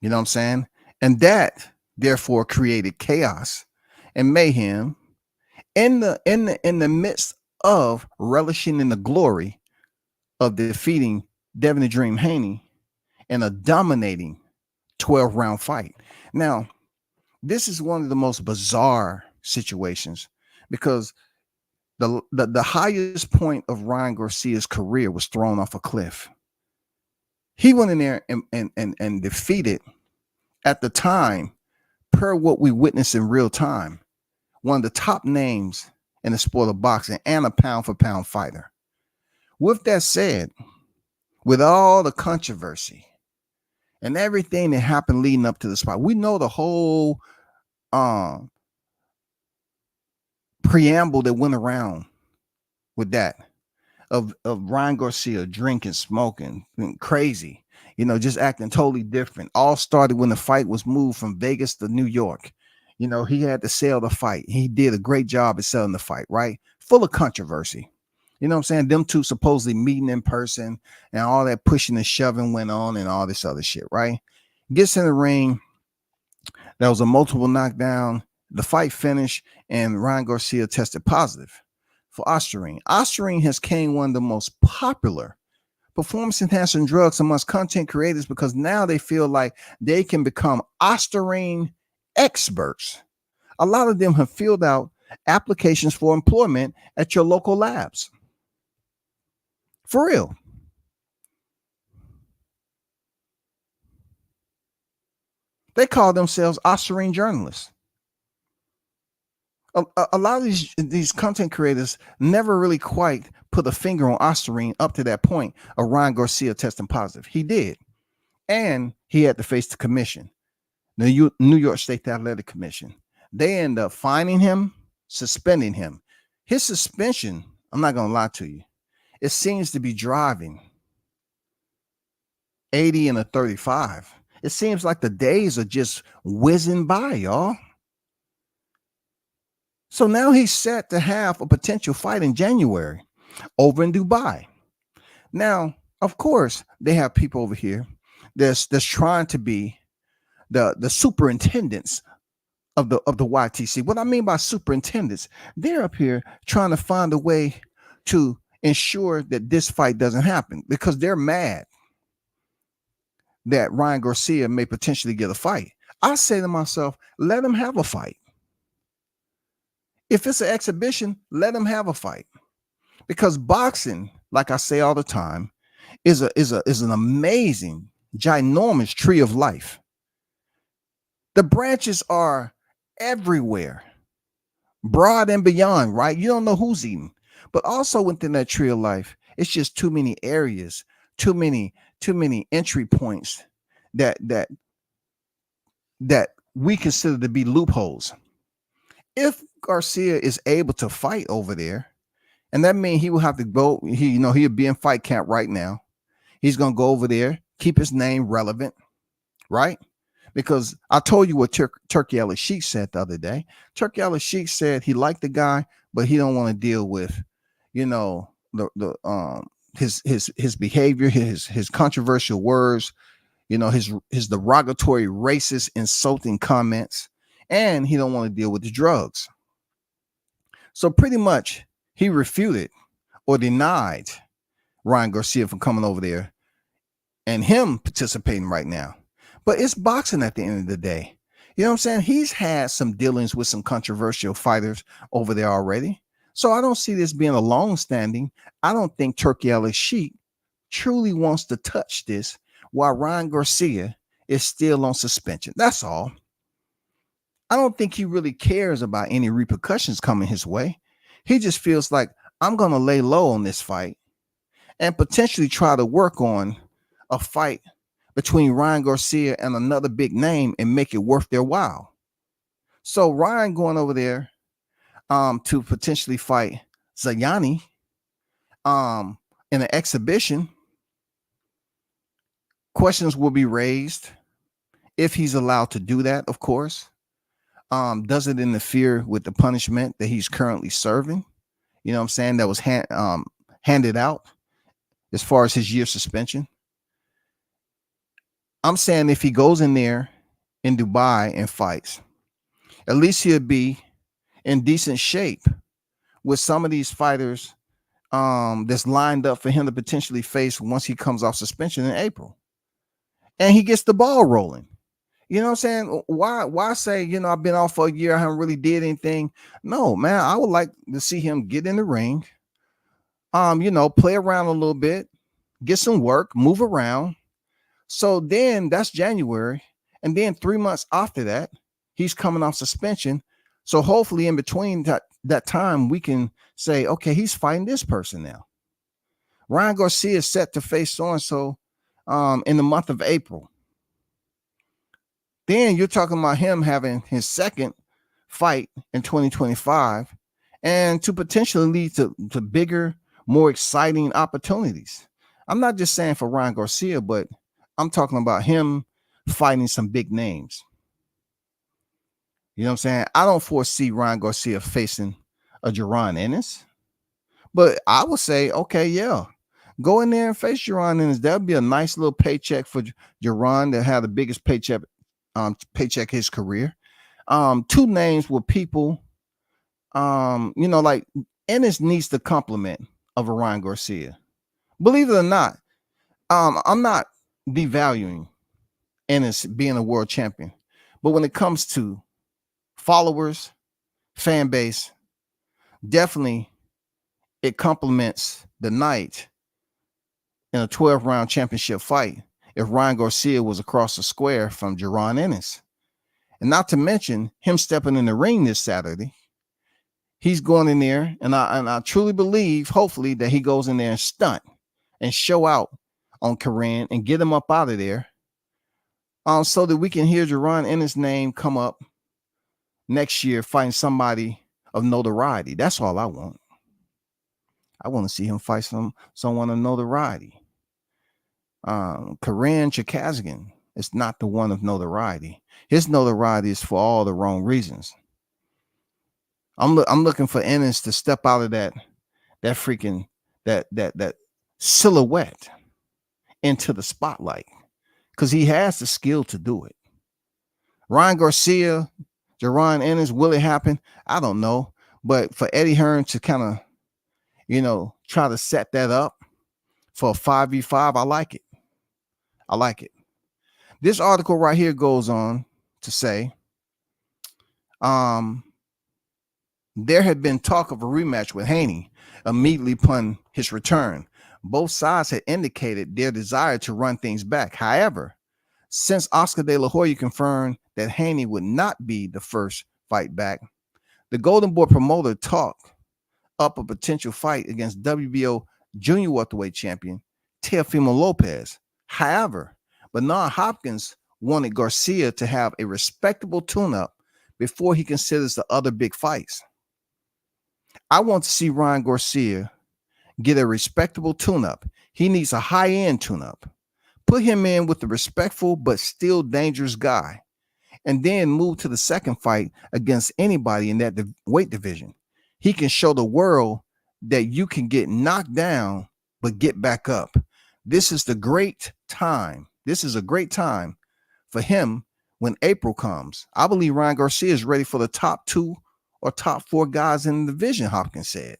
You know what I'm saying? And that therefore created chaos and mayhem in the midst of relishing in the glory of defeating Devin the Dream Haney in a dominating 12-round fight. Now, this is one of the most bizarre situations because the highest point of Ryan Garcia's career was thrown off a cliff. He went in there and defeated, at the time, per what we witnessed in real time, one of the top names in the sport of boxing and a pound-for-pound fighter. With that said, with all the controversy and everything that happened leading up to the spot, we know the whole preamble that went around with that of Ryan Garcia drinking, smoking, crazy, just acting totally different. All started when the fight was moved from Vegas to New York. He had to sell the fight. He did a great job at selling the fight, right? Full of controversy. You know what I'm saying? Them two supposedly meeting in person and all that pushing and shoving went on and all this other shit, right? Gets in the ring. That was a multiple knockdown. The fight finished, and Ryan Garcia tested positive for ostarine. Ostarine has become one of the most popular performance enhancing drugs amongst content creators because now they feel like they can become ostarine experts. A lot of them have filled out applications for employment at your local labs. For real. They call themselves ostarine journalists. A lot of these content creators never really quite put a finger on ostarine up to that point of Ryan Garcia testing positive. He did. And he had to face the commission, the New York State Athletic Commission. They end up fining him, suspending him. His suspension, I'm not going to lie to you, it seems to be driving 80 and a 35. It seems like the days are just whizzing by, y'all. So now he's set to have a potential fight in January over in Dubai. Now, of course, they have people over here that's trying to be the superintendents of the YTC. What I mean by superintendents, they're up here trying to find a way to ensure that this fight doesn't happen because they're mad that Ryan Garcia may potentially get a fight. I say to myself, let him have a fight. If it's an exhibition, let him have a fight. Because boxing, like I say all the time, is an amazing, ginormous tree of life. The branches are everywhere, broad and beyond, right? You don't know who's eating. But also within that tree of life, it's just too many areas, too many entry points that we consider to be loopholes. If Garcia is able to fight over there, and that means he will have to go, he'll be in fight camp right now. He's going to go over there, keep his name relevant, right? Because I told you what Turkey Ali Sheikh said the other day. Turkey Ali Sheikh said he liked the guy, but he don't want to deal with, his behavior, his controversial words, his derogatory, racist, insulting comments, and he don't want to deal with the drugs. So pretty much he refuted or denied Ryan Garcia from coming over there and him participating right now. But it's boxing at the end of the day. You know what I'm saying? He's had some dealings with some controversial fighters over there already. So I don't see this being a long-standing. I don't think Turkey Ali Sheikh truly wants to touch this while Ryan Garcia is still on suspension. That's all. I don't think he really cares about any repercussions coming his way. He just feels like, I'm going to lay low on this fight and potentially try to work on a fight between Ryan Garcia and another big name and make it worth their while. So Ryan going over there to potentially fight Zayani in an exhibition, questions will be raised if he's allowed to do that, of course. Does it interfere with the punishment that he's currently serving? You know what I'm saying? That was handed out as far as his year suspension. I'm saying if he goes in there in Dubai and fights, at least he'll be in decent shape with some of these fighters that's lined up for him to potentially face once he comes off suspension in April. And he gets the ball rolling. You know what I'm saying? Why say, I've been off for a year, I haven't really did anything. No, man, I would like to see him get in the ring, play around a little bit, get some work, move around. So then that's January. And then 3 months after that, he's coming off suspension. So hopefully in between that time, we can say, okay, he's fighting this person now. Ryan Garcia is set to face so-and-so in the month of April. Then you're talking about him having his second fight in 2025 and to potentially lead to bigger, more exciting opportunities. I'm not just saying for Ryan Garcia, but I'm talking about him fighting some big names. You know what I'm saying? I don't foresee Ryan Garcia facing a Jaron Ennis, but I would say, okay, yeah, Go in there and face Jaron Ennis. That would be a nice little paycheck for Jaron that had the biggest paycheck his career. Two names with people, like Ennis needs the compliment of a Ryan Garcia. Believe it or not, I'm not devaluing Ennis being a world champion, but when it comes to followers, fan base, definitely it complements the night in a 12-round championship fight if Ryan Garcia was across the square from Jaron Ennis. And not to mention him stepping in the ring this Saturday. He's going in there, and I truly believe, hopefully, that he goes in there and stunt and show out on Corinne and get him up out of there, so that we can hear Jaron Ennis' name come up next year fighting somebody of notoriety. That's all I want. I want to see him fight someone of notoriety. Corinne Chikazgan is not the one of notoriety. His notoriety is for all the wrong reasons. I'm looking for Ennis to step out of that freaking that silhouette into the spotlight, because he has the skill to do it. Ryan Garcia, Jaron Ennis, will it happen? I don't know. But for Eddie Hearn to kind of, try to set that up for a 5v5, I like it. I like it. This article right here goes on to say, there had been talk of a rematch with Haney immediately upon his return. Both sides had indicated their desire to run things back. However, since Oscar De La Hoya confirmed that Haney would not be the first fight back, the Golden Boy promoter talked up a potential fight against WBO junior welterweight champion Teofimo Lopez. However, Bernard Hopkins wanted Garcia to have a respectable tune-up before he considers the other big fights. I want to see Ryan Garcia get a respectable tune-up. He needs a high-end tune-up. Put him in with a respectful but still dangerous guy, and then move to the second fight against anybody in that weight division. He can show the world that you can get knocked down but get back up. This is the great time. This is a great time for him when April comes. I believe Ryan Garcia is ready for the top 2 or top 4 guys in the division, Hopkins said.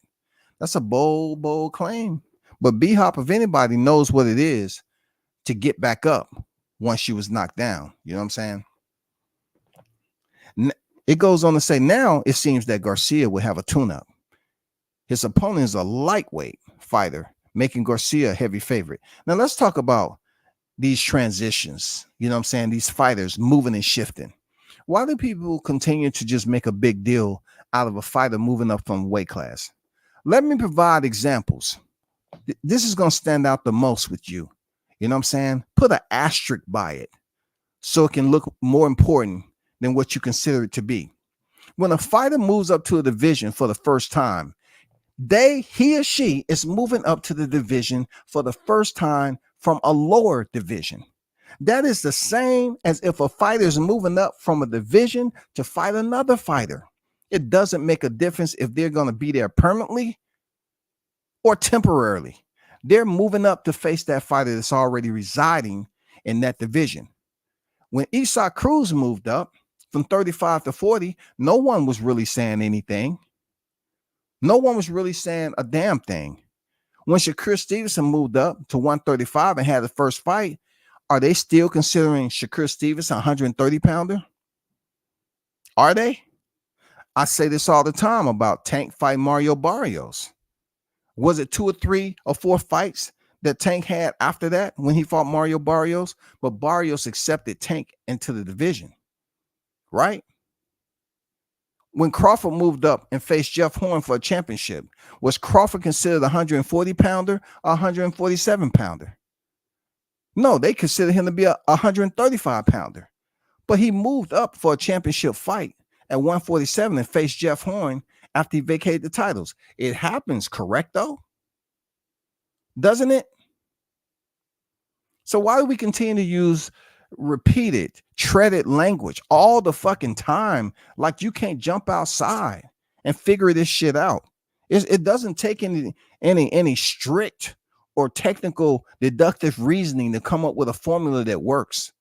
That's a bold claim. But B-Hop, if anybody, knows what it is to get back up once she was knocked down. You know what I'm saying? It goes on to say, now it seems that Garcia will have a tune-up. His opponent is a lightweight fighter, making Garcia a heavy favorite. Now let's talk about these transitions. You know what I'm saying? These fighters moving and shifting. Why do people continue to just make a big deal out of a fighter moving up from weight class? Let me provide examples. This is going to stand out the most with you. You know what I'm saying? Put an asterisk by it so it can look more important than what you consider it to be. When a fighter moves up to a division for the first time, he or she is moving up to the division for the first time from a lower division. That is the same as if a fighter is moving up from a division to fight another fighter. It doesn't make a difference if they're going to be there permanently or temporarily. They're moving up to face that fighter that's already residing in that division. When Isaac Cruz moved up from 35 to 40, no one was really saying anything. No one was really saying a damn thing. When Shakur Stevenson moved up to 135 and had the first fight, are they still considering Shakur Stevenson a 130-pounder? Are they? I say this all the time about Tank fight Mario Barrios. Was it 2 or 3 or 4 fights that Tank had after that when he fought Mario Barrios? But Barrios accepted Tank into the division, right? When Crawford moved up and faced Jeff Horn for a championship, was Crawford considered a 140-pounder or 147-pounder? No, they considered him to be a 135-pounder. But he moved up for a championship fight at 147 and faced Jeff Horn after he vacated the titles. It happens, correct though? Doesn't it? So why do we continue to use repeated, treaded language all the fucking time like you can't jump outside and figure this shit out? It doesn't take any strict or technical deductive reasoning to come up with a formula that works.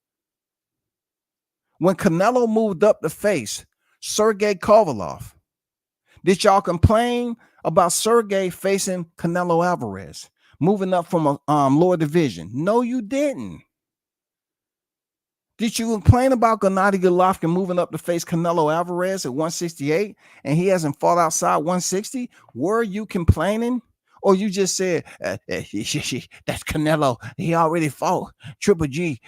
When Canelo moved up to face Sergey Kovalev, did y'all complain about Sergey facing Canelo Alvarez, moving up from a lower division? No, you didn't. Did you complain about Gennady Golovkin moving up to face Canelo Alvarez at 168 and he hasn't fought outside 160? Were you complaining? Or you just said, that's Canelo. He already fought Triple G,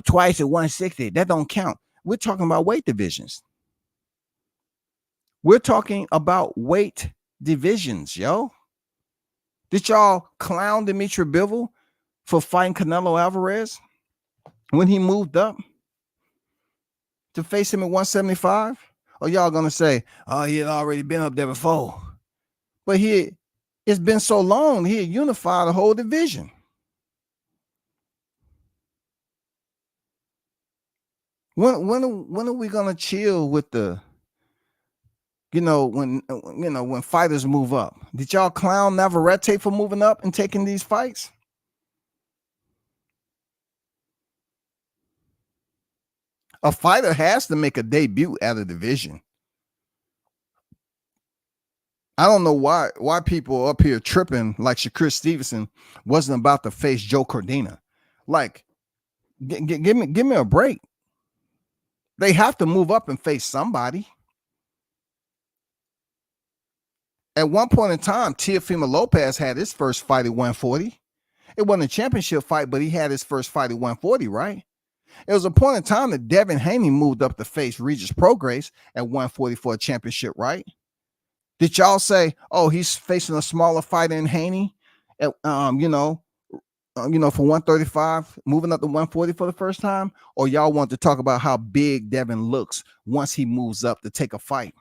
twice at 160. That don't count. We're talking about weight divisions. We're talking about weight divisions, yo. Did y'all clown Dimitri Bivol for fighting Canelo Alvarez when he moved up to face him at 175? Or y'all gonna say, oh, he had already been up there before? But it's been so long, he had unified the whole division. When are we gonna chill with the, when fighters move up? Did y'all clown Navarrete for moving up and taking these fights? A fighter has to make a debut at a division. I don't know why people up here tripping like Shakur Stevenson wasn't about to face Joe Cordina. Like, give me a break. They have to move up and face somebody. At one point in time, Teofimo Lopez had his first fight at 140. It wasn't a championship fight, but he had his first fight at 140, right? It was a point in time that Devin Haney moved up to face Regis Prograis at 140 for a championship, right? Did y'all say, oh, he's facing a smaller fighter in Haney at, for 135, moving up to 140 for the first time? Or y'all want to talk about how big Devin looks once he moves up to take a fight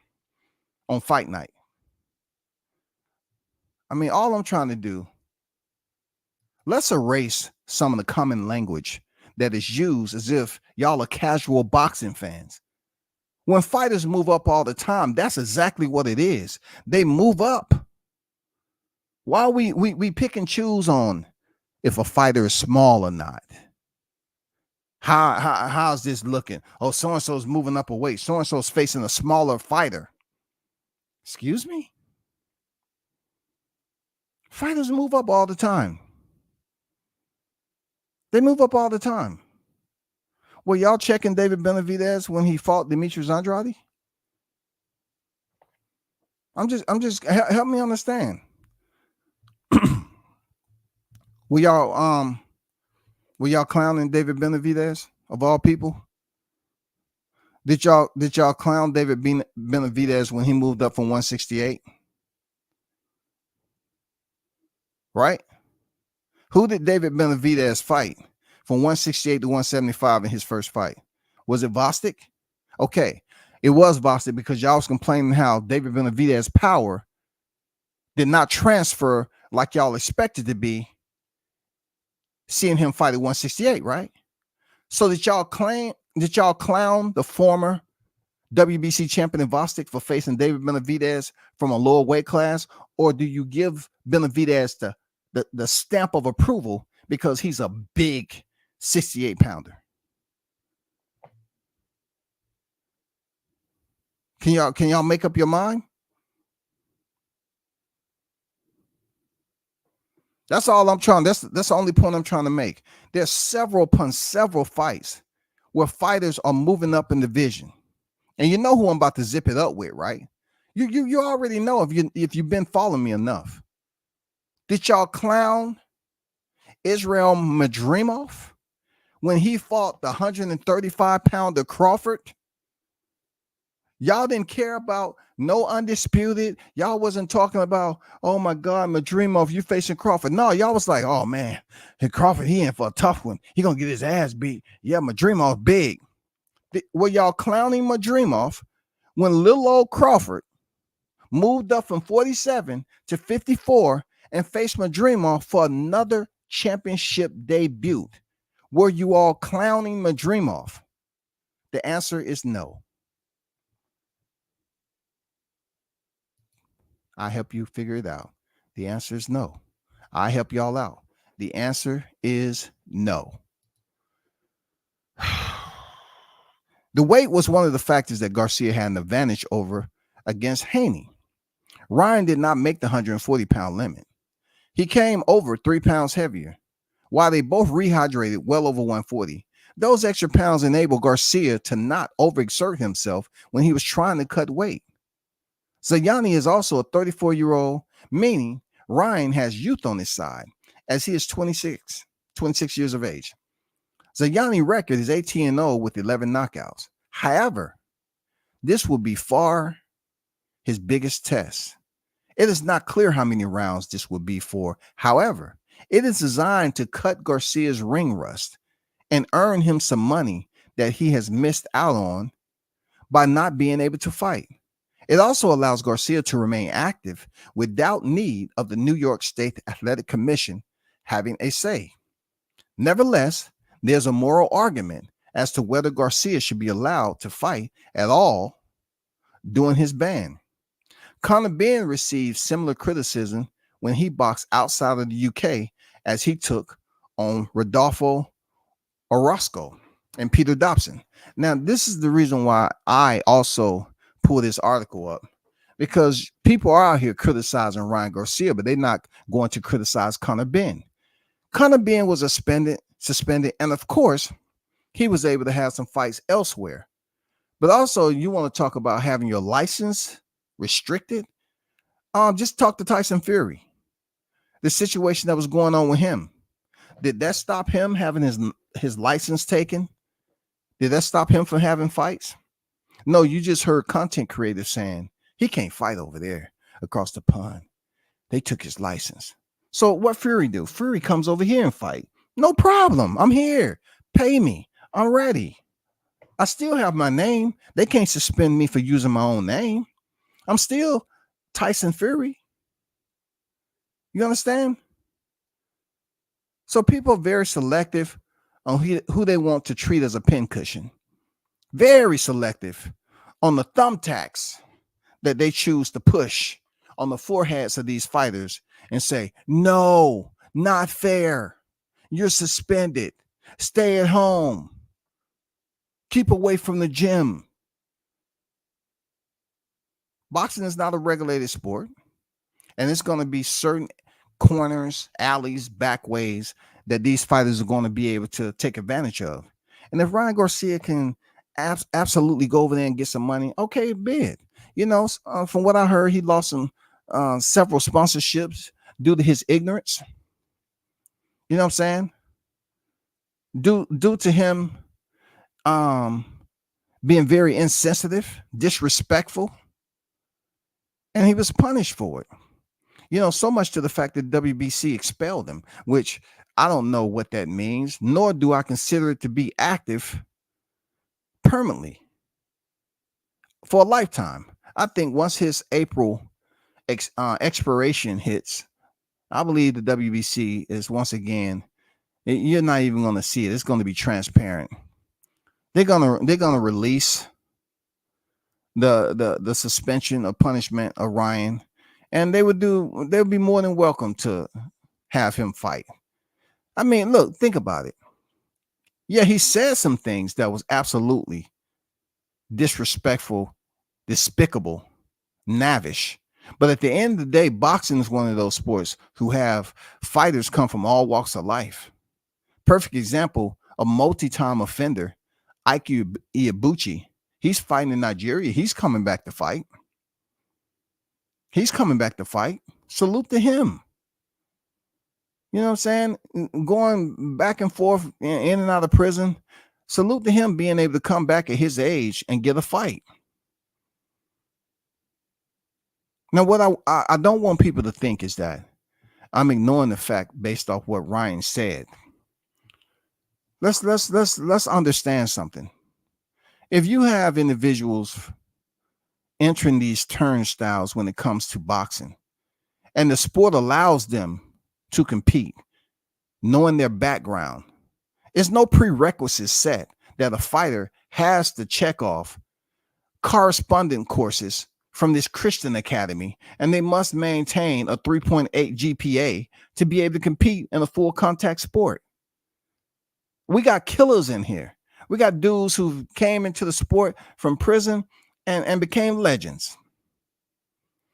on fight night? I mean, all I'm trying to do, let's erase some of the common language that is used as if y'all are casual boxing fans. When fighters move up all the time, that's exactly what it is. They move up. Why we pick and choose on if a fighter is small or not? How's this looking? Oh, so-and-so's moving up a weight. So-and-so's facing a smaller fighter. Excuse me? Fighters move up all the time. They move up all the time. Were y'all checking David Benavidez when he fought Demetrius Andrade? I'm just help me understand. Were y'all clowning David Benavidez of all people? Did y'all clown David Benavidez when he moved up from 168? Right? Who did David Benavidez fight from 168 to 175 in his first fight? Was it Bostic? Okay, it was Bostic because y'all was complaining how David Benavidez's power did not transfer like y'all expected to be seeing him fight at 168, right? So did y'all clown the former WBC champion Bostic for facing David Benavidez from a lower weight class? Or do you give Benavidez the stamp of approval because he's a big 68 pounder? Can y'all make up your mind? That's all I'm trying. That's the only point I'm trying to make. There's several fights where fighters are moving up in division. And you know who I'm about to zip it up with, right? You already know if you've been following me enough. Did y'all clown Israel Madrimov when he fought the 135-pounder Crawford? Y'all didn't care about no undisputed. Y'all wasn't talking about, oh my God, Madrimov, you facing Crawford. No, y'all was like, oh man, Crawford, he in for a tough one. He gonna get his ass beat. Yeah, Madrimov big. Were y'all clowning Madrimov when little old Crawford moved up from 47 to 54 and faced Madrimov for another championship debut? Were you all clowning Madrimov? The answer is no. I help you figure it out. The answer is no. I help y'all out. The answer is no. The weight was one of the factors that Garcia had an advantage over against Haney. Ryan did not make the 140-pound limit. He came over 3 pounds heavier. While they both rehydrated well over 140, those extra pounds enabled Garcia to not overexert himself when he was trying to cut weight. Zayani is also a 34-year-old, meaning Ryan has youth on his side, as he is 26 years of age. Zayani's record is 18-0 with 11 knockouts. However, this will be far his biggest test. It is not clear how many rounds this will be for. However, it is designed to cut Garcia's ring rust and earn him some money that he has missed out on by not being able to fight. It also allows Garcia to remain active without need of the New York State Athletic Commission having a say. Nevertheless, there's a moral argument as to whether Garcia should be allowed to fight at all during his ban. Conor Benn received similar criticism when he boxed outside of the UK, as he took on Rodolfo Orozco and Peter Dobson. Now, this is the reason why I also pull this article up, because people are out here criticizing Ryan Garcia, but they're not going to criticize Conor Benn. Conor Benn was suspended, and of course, he was able to have some fights elsewhere. But also, you want to talk about having your license restricted? Just talk to Tyson Fury. The situation that was going on with him, did that stop him having his license taken? Did that stop him from having fights? No, you just heard content creators saying he can't fight over there across the pond. They took his license. So what Fury do? Fury comes over here and fight. No problem. I'm here. Pay me. I'm ready. I still have my name. They can't suspend me for using my own name. I'm still Tyson Fury. You understand? So people are very selective on who they want to treat as a pincushion. Very selective on the thumbtacks that they choose to push on the foreheads of these fighters and say, no, not fair. You're suspended. Stay at home. Keep away from the gym. Boxing is not a regulated sport, and it's going to be certain corners, alleys, back ways that these fighters are going to be able to take advantage of. And if Ryan Garcia can absolutely go over there and get some money, okay, bid. You know, from what I heard, he lost some several sponsorships due to his ignorance. You know what I'm saying? Due to him being very insensitive, disrespectful, and he was punished for it. You know, so much to the fact that WBC expelled him, which I don't know what that means, nor do I consider it to be active permanently for a lifetime. I think once his April expiration hits, I believe the WBC is once again, you're not even going to see it. It's going to be transparent. They're gonna release the suspension or punishment of Ryan, and they'll be more than welcome to have him fight. I mean, look, think about it. Yeah, he said some things that was absolutely disrespectful, despicable, lavish. But at the end of the day, boxing is one of those sports who have fighters come from all walks of life. Perfect example, a multi-time offender, Ike Ibuchi. He's fighting in Nigeria. He's coming back to fight. Salute to him. You know what I'm saying? Going back and forth in and out of prison. Salute to him being able to come back at his age and get a fight. Now, what I don't want people to think is that I'm ignoring the fact based off what Ryan said. Let's understand something. If you have individuals entering these turnstiles when it comes to boxing, and the sport allows them to compete, knowing their background, it's no prerequisite set that a fighter has to check off corresponding courses from this Christian academy, and they must maintain a 3.8 GPA to be able to compete in a full contact sport. We got killers in here. We got dudes who came into the sport from prison and became legends.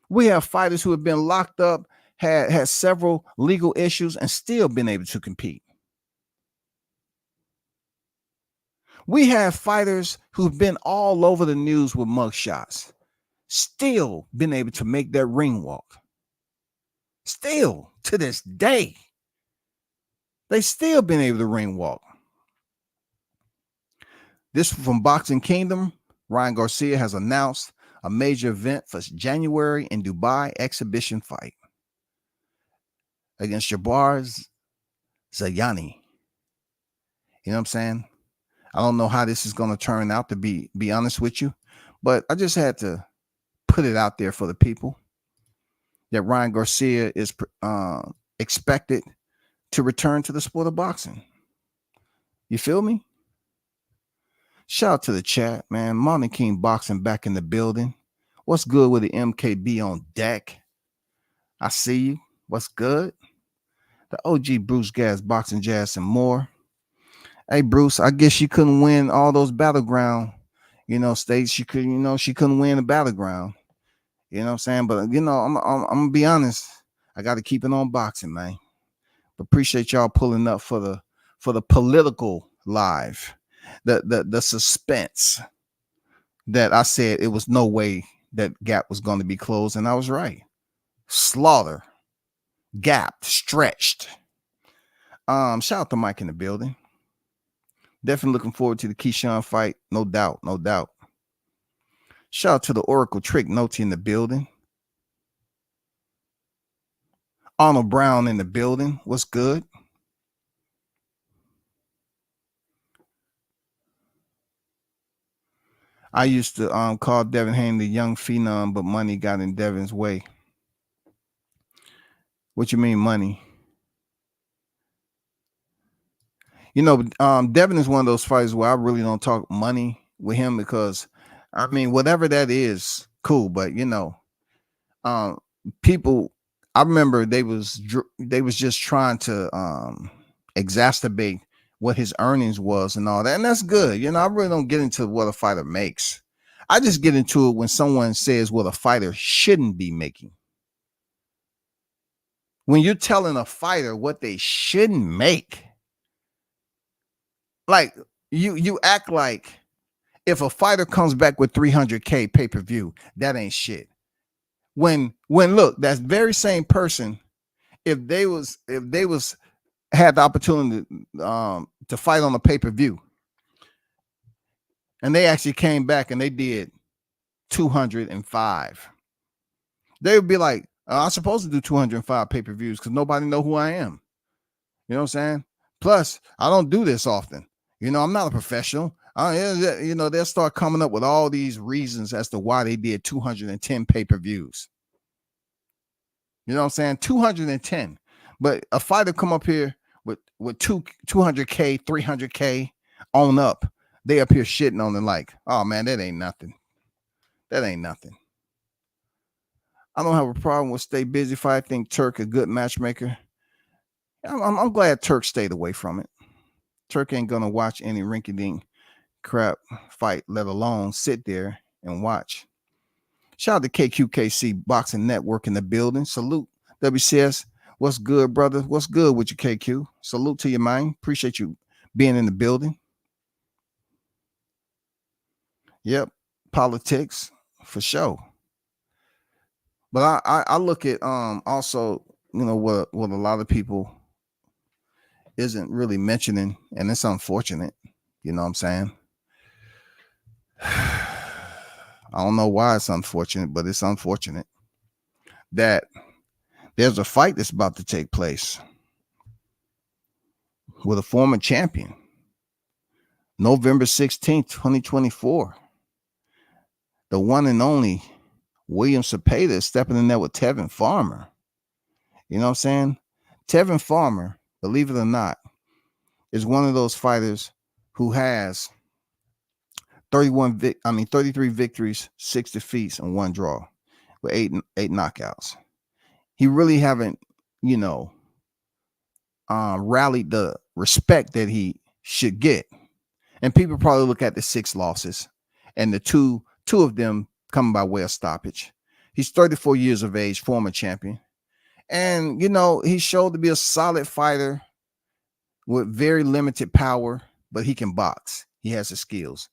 We have fighters who have been locked up, had several legal issues, and still been able to compete. We have fighters who've been all over the news with mugshots, still been able to make that ring walk. Still to this day, they still been able to ring walk. This from Boxing Kingdom. Ryan Garcia has announced a major event for January in Dubai exhibition fight against Jabbar Zayani. You know what I'm saying? I don't know how this is going to turn out, to be honest with you, but I just had to put it out there for the people that Ryan Garcia is expected to return to the sport of boxing. You feel me? Shout out to the chat, man. Mountain King Boxing back in the building. What's good with the MKB on deck? I see you. What's good? The OG Bruce Gas, Boxing Jazz, and more. Hey, Bruce, I guess she couldn't win all those battleground, states. She couldn't win the battleground. You know what I'm saying? But, I'm going to be honest. I got to keep it on boxing, man. But appreciate y'all pulling up for the political live. The suspense that I said it was no way that gap was going to be closed, and I was right. Slaughter, gap, stretched. Shout out to Mike in the building. Definitely looking forward to the Keyshawn fight. No doubt. Shout out to the Oracle Trick Noti in the building. Arnold Brown in the building. What's good? I used to call Devin Haney the young phenom, but money got in Devin's way. What you mean, money? Devin is one of those fighters where I really don't talk money with him because, whatever that is, cool. But people, I remember they was just trying to exacerbate what his earnings was and all that, and that's good. I really don't get into what a fighter makes. I just get into it when someone says what a fighter shouldn't be making. When you're telling a fighter what they shouldn't make, like you act like if a fighter comes back with 300K pay-per-view, that ain't shit. When look, that very same person, if they had the opportunity to fight on a pay-per-view, and they actually came back and they did 205, they would be like, I'm supposed to do 205 pay-per-views because nobody know who I am. You know what I'm saying? Plus, I don't do this often. I'm not a professional. They'll start coming up with all these reasons as to why they did 210 pay-per-views. You know what I'm saying? 210. But a fighter come up here with 200K, 300K on up. They up here shitting on it like, oh man, that ain't nothing. That ain't nothing. I don't have a problem with stay busy fight. I think Turk a good matchmaker. I'm glad Turk stayed away from it. Turk ain't gonna watch any rinky-dink crap fight, let alone sit there and watch. Shout out to KQKC Boxing Network in the building. Salute WCS. What's good, brother? What's good with you, KQ? Salute to you, man. Appreciate you being in the building. Yep, politics for sure. But I look at also, what a lot of people isn't really mentioning, and it's unfortunate. You know what I'm saying? I don't know why it's unfortunate, but it's unfortunate that there's a fight that's about to take place with a former champion. November 16th, 2024. The one and only William Cepeda is stepping in there with Tevin Farmer. You know what I'm saying? Tevin Farmer, believe it or not, is one of those fighters who has 33 victories, 6 defeats, and 1 draw. with eight knockouts. He really haven't, you know, rallied the respect that he should get. And people probably look at the 6 losses and the two of them coming by way of stoppage. He's 34 years of age, former champion. And, you know, he showed to be a solid fighter with very limited power, but he can box. He has the skills.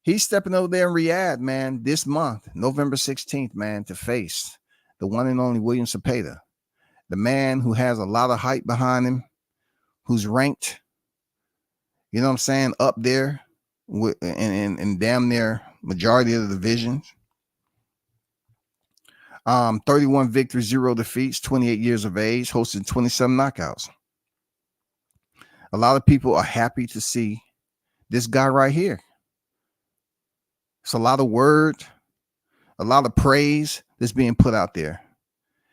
He's stepping over there in Riyadh, man, this month, November 16th, man, to face the one and only William Cepeda, the man who has a lot of hype behind him, who's ranked, you know what I'm saying, up there with in damn near majority of the divisions. 31 victories, 0 defeats, 28 years of age, hosting 27 knockouts. A lot of people are happy to see this guy right here. It's a lot of word, a lot of praise that's being put out there.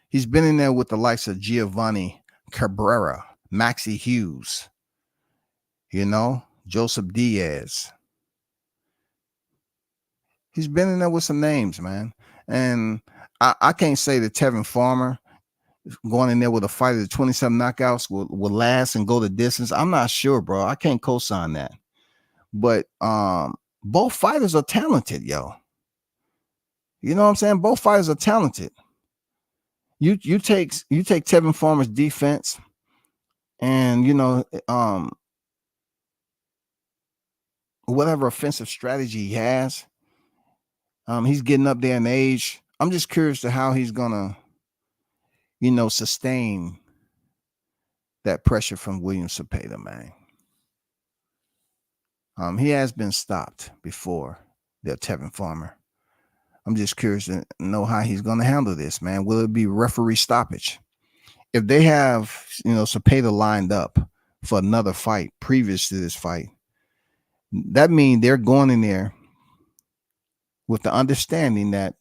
He's been in there with the likes of Giovanni Cabrera, Maxie Hughes, you know, Joseph Diaz. He's been in there with some names, man. And I can't say that Tevin Farmer going in there with a fight of 27 knockouts will last and go the distance. I'm not sure, bro. I can't co-sign that. But both fighters are talented, yo. You know what I'm saying? Both fighters are talented. You take Tevin Farmer's defense and, you know, whatever offensive strategy he has, he's getting up there in age. I'm just curious to how he's gonna, you know, sustain that pressure from William Cepeda, man. He has been stopped before, that Tevin Farmer. I'm just curious to know how he's gonna handle this, man. Will it be referee stoppage? If they have, you know, Cepeda lined up for another fight previous to this fight, that means they're going in there with the understanding that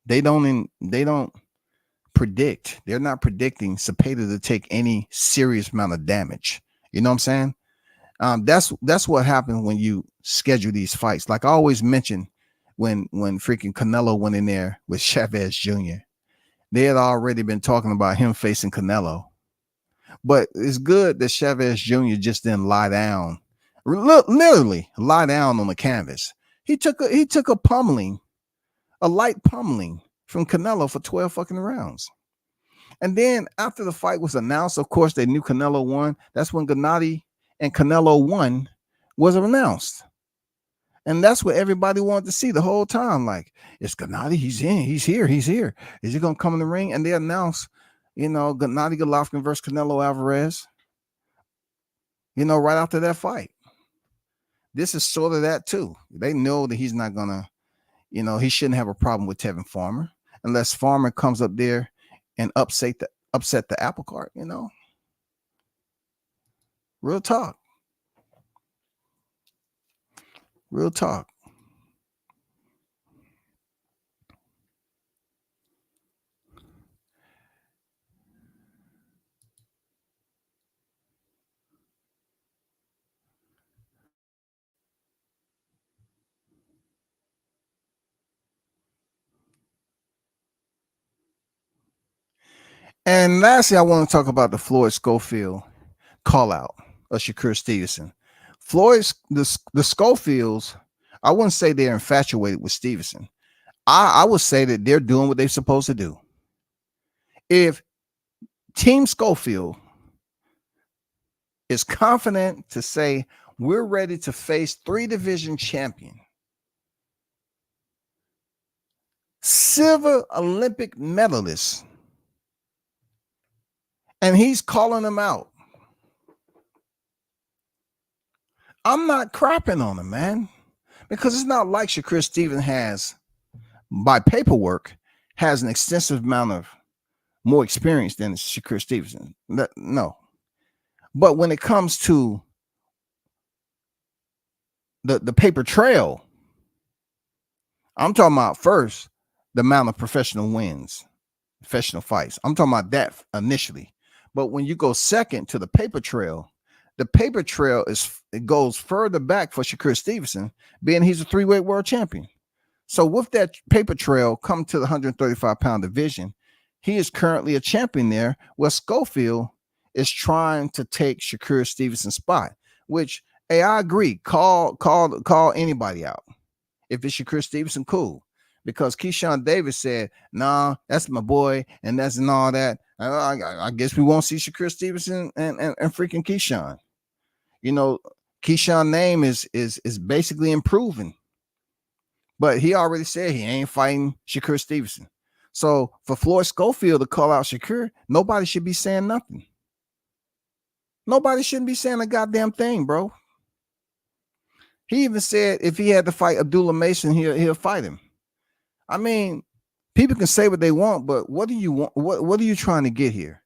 they're not predicting Cepeda to take any serious amount of damage. You know what I'm saying? That's what happens when you schedule these fights. Like I always mention, when freaking Canelo went in there with Chavez Jr., they had already been talking about him facing Canelo. But it's good that Chavez Jr. just didn't lie down, literally lie down on the canvas. He took a pummeling, a light pummeling from Canelo for 12 fucking rounds. And then after the fight was announced, of course, they knew Canelo won. That's when Gennady and Canelo won was announced. And that's what everybody wanted to see the whole time. Like, it's Gennady, he's here. Is he going to come in the ring? And they announced, you know, Gennady Golovkin versus Canelo Alvarez, you know, right after that fight. This is sort of that too. They know that he's not going to, you know, he shouldn't have a problem with Tevin Farmer unless Farmer comes up there and upset the apple cart, you know. Real talk. Real talk. And lastly, I want to talk about the Floyd Schofield call out of Shakur Stevenson. The Schofields, I wouldn't say they're infatuated with Stevenson. I would say that they're doing what they're supposed to do. If Team Schofield is confident to say we're ready to face 3-division champion, silver Olympic medalist, and he's calling them out, I'm not crapping on him, man, because it's not like Shakur Stevenson has, by paperwork, has an extensive amount of more experience than Shakur Stevenson. No. But when it comes to the paper trail, I'm talking about first the amount of professional wins, professional fights. I'm talking about that initially. But when you go second to the paper trail goes further back for Shakur Stevenson, being he's a 3-weight world champion. So with that paper trail come to the 135-pound division, he is currently a champion there, where Schofield is trying to take Shakur Stevenson's spot, which, hey, I agree. Call anybody out. If it's Shakur Stevenson, cool. Because Keyshawn Davis said, nah, that's my boy, and that's and all that. I guess we won't see Shakur Stevenson and freaking Keyshawn. You know, Keyshawn's name is basically improving. But he already said he ain't fighting Shakur Stevenson. So for Floyd Schofield to call out Shakur, nobody should be saying nothing. Nobody shouldn't be saying a goddamn thing, bro. He even said if he had to fight Abdullah Mason, he'll fight him. I mean, people can say what they want, but what do you want? What are you trying to get here?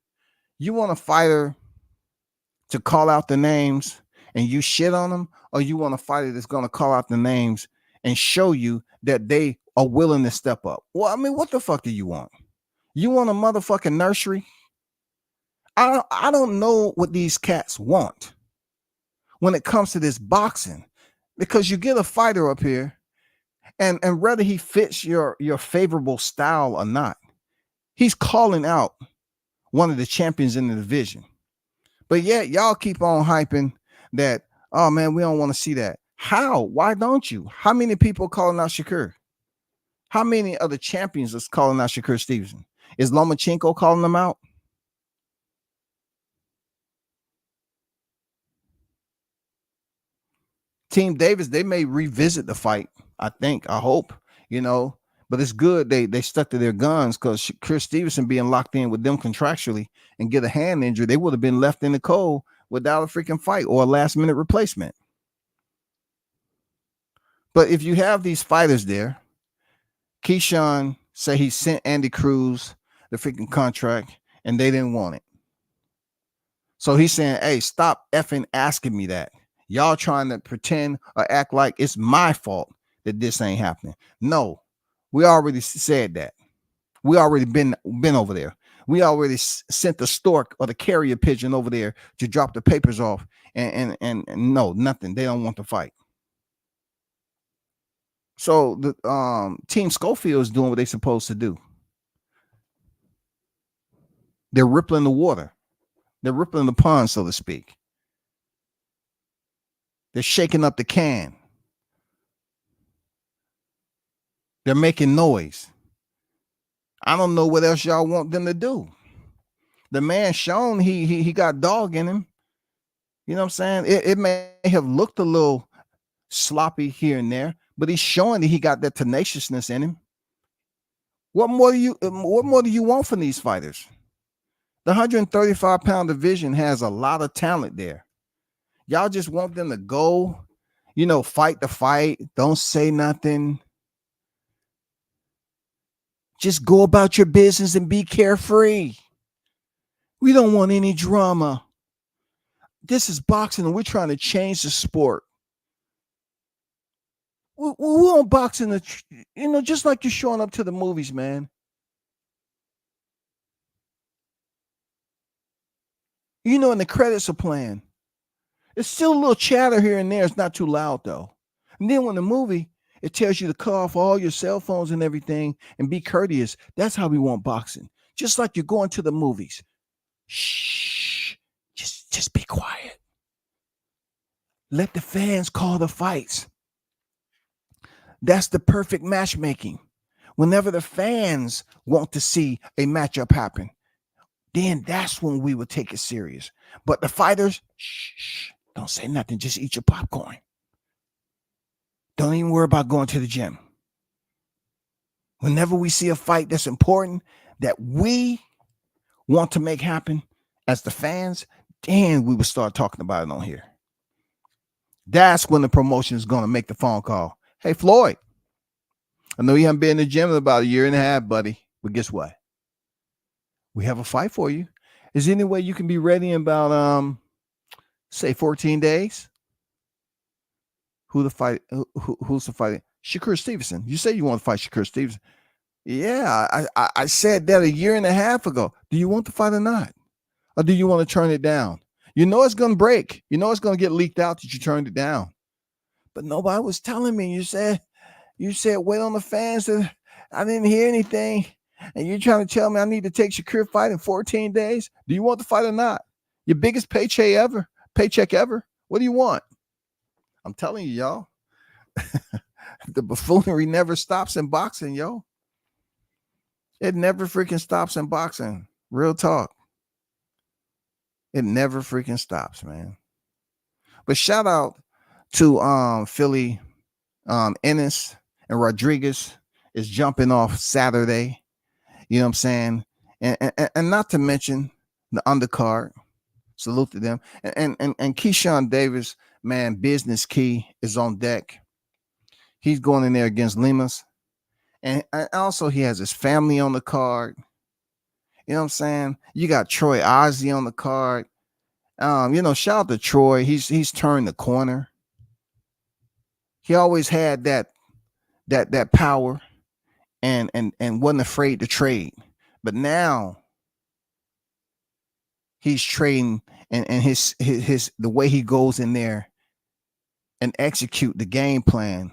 You want a fighter to call out the names and you shit on them, or you want a fighter that's going to call out the names and show you that they are willing to step up? Well, I mean, what the fuck do you want? You want a motherfucking nursery? I don't know what these cats want when it comes to this boxing, because you get a fighter up here, and whether he fits your favorable style or not, he's calling out one of the champions in the division. But yet y'all keep on hyping that, oh man, we don't want to see that. How? Why don't you? How many people calling out Shakur? How many other champions is calling out Shakur Stevenson? Is Lomachenko calling them out? Team Davis, they may revisit the fight. I hope, but it's good they stuck to their guns, because Chris Stevenson being locked in with them contractually and get a hand injury, they would have been left in the cold without a freaking fight or a last minute replacement. But if you have these fighters there, Keyshawn say he sent Andy Cruz the freaking contract and they didn't want it. So he's saying, hey, stop effing asking me that. Y'all trying to pretend or act like it's my fault that this ain't happening. No, we already said that. We already been over there. We already sent the stork or the carrier pigeon over there to drop the papers off, and no, nothing. They don't want to fight. So the Team Schofield is doing what they're supposed to do. They're rippling the water. They're rippling the pond, so to speak. They're shaking up the can. They're making noise. I don't know what else y'all want them to do. The man shown he got dog in him. You know what I'm saying? It may have looked a little sloppy here and there, but he's showing that he got that tenaciousness in him. What more do you want from these fighters? The 135-pound division has a lot of talent there. Y'all just want them to go, fight the fight. Don't say nothing. Just go about your business and be carefree. We don't want any drama. This is boxing and we're trying to change the sport. We want boxing, just like you're showing up to the movies, man. And the credits are playing. It's still a little chatter here and there. It's not too loud, though. And then when the movie, it tells you to cut off all your cell phones and everything and be courteous. That's how we want boxing. Just like you're going to the movies. Shh. Just be quiet. Let the fans call the fights. That's the perfect matchmaking. Whenever the fans want to see a matchup happen, then that's when we would take it serious. But the fighters, shh, don't say nothing. Just eat your popcorn. Don't even worry about going to the gym. Whenever we see a fight that's important, that we want to make happen as the fans, then we would start talking about it on here. That's when the promotion is going to make the phone call. Hey, Floyd, I know you haven't been in the gym in about 1.5 years, buddy, but guess what? We have a fight for you. Is there any way you can be ready in about, say 14 days? Who's the fight? Shakur Stevenson. You say you want to fight Shakur Stevenson. Yeah, I said that 1.5 years ago. Do you want the fight or not? Or do you want to turn it down? It's going to break. It's going to get leaked out that you turned it down. But nobody was telling me. You said, You said wait on the fans. I didn't hear anything. And you're trying to tell me I need to take Shakur fight in 14 days? Do you want the fight or not? Your biggest paycheck ever? What do you want? I'm telling you, y'all. The buffoonery never stops in boxing, yo. It never freaking stops in boxing. Real talk. It never freaking stops, man. But shout out to Philly. Ennis and Rodriguez is jumping off Saturday. You know what I'm saying? And not to mention the undercard. Salute to them. And Keyshawn Davis, man, Business Key is on deck. He's going in there against Limas. And also he has his family on the card. You know what I'm saying? You got Troy Ozzie on the card. Shout out to Troy. He's turned the corner. He always had that power and wasn't afraid to trade. But now he's trading and his the way he goes in there and execute the game plan.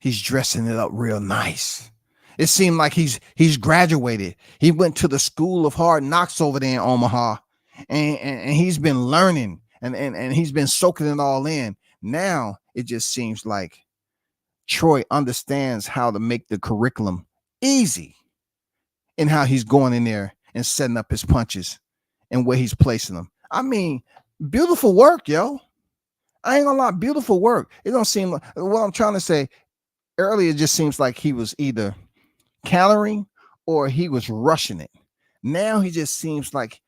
He's dressing it up real nice. It seemed like he's graduated. He went to the school of hard knocks over there in Omaha, and he's been learning and he's been soaking it all in. Now it just seems like Troy understands how to make the curriculum easy and how he's going in there and setting up his punches and where he's placing them. I mean, beautiful work, yo. I ain't gonna lie, beautiful work. It don't seem like what I'm trying to say. Earlier, it just seems like he was either countering or he was rushing it. Now he just seems like,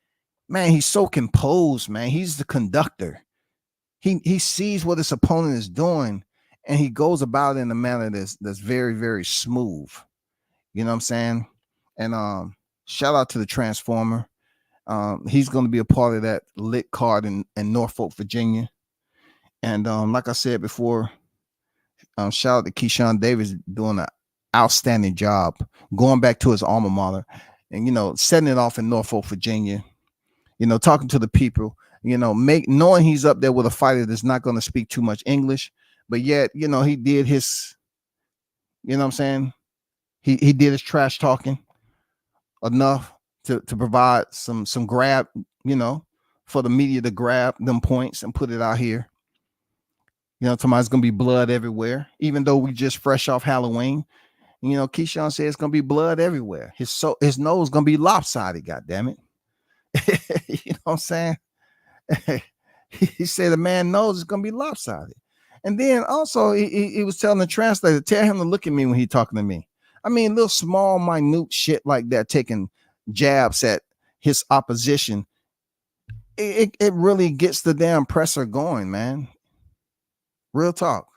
man, he's so composed, man. He's the conductor. He sees what his opponent is doing, and he goes about it in a manner that's very, very smooth. You know what I'm saying? And shout out to the Transformer. He's going to be a part of that lit card in Norfolk, Virginia. And like I said before, shout out to Keyshawn Davis doing an outstanding job going back to his alma mater and, setting it off in Norfolk, Virginia, talking to the people, knowing he's up there with a fighter that's not going to speak too much English, but yet, he did his, what I'm saying? He did his trash talking enough to provide some grab, for the media to grab them points and put it out here. Tomorrow's going to be blood everywhere, even though we just fresh off Halloween. Keyshawn said it's going to be blood everywhere. His nose is going to be lopsided, goddammit. You know what I'm saying? He said the man knows it's going to be lopsided. And then also he was telling the translator, tell him to look at me when he's talking to me. I mean, little small, minute shit like that, taking jabs at his opposition. It really gets the damn presser going, man. Real talk.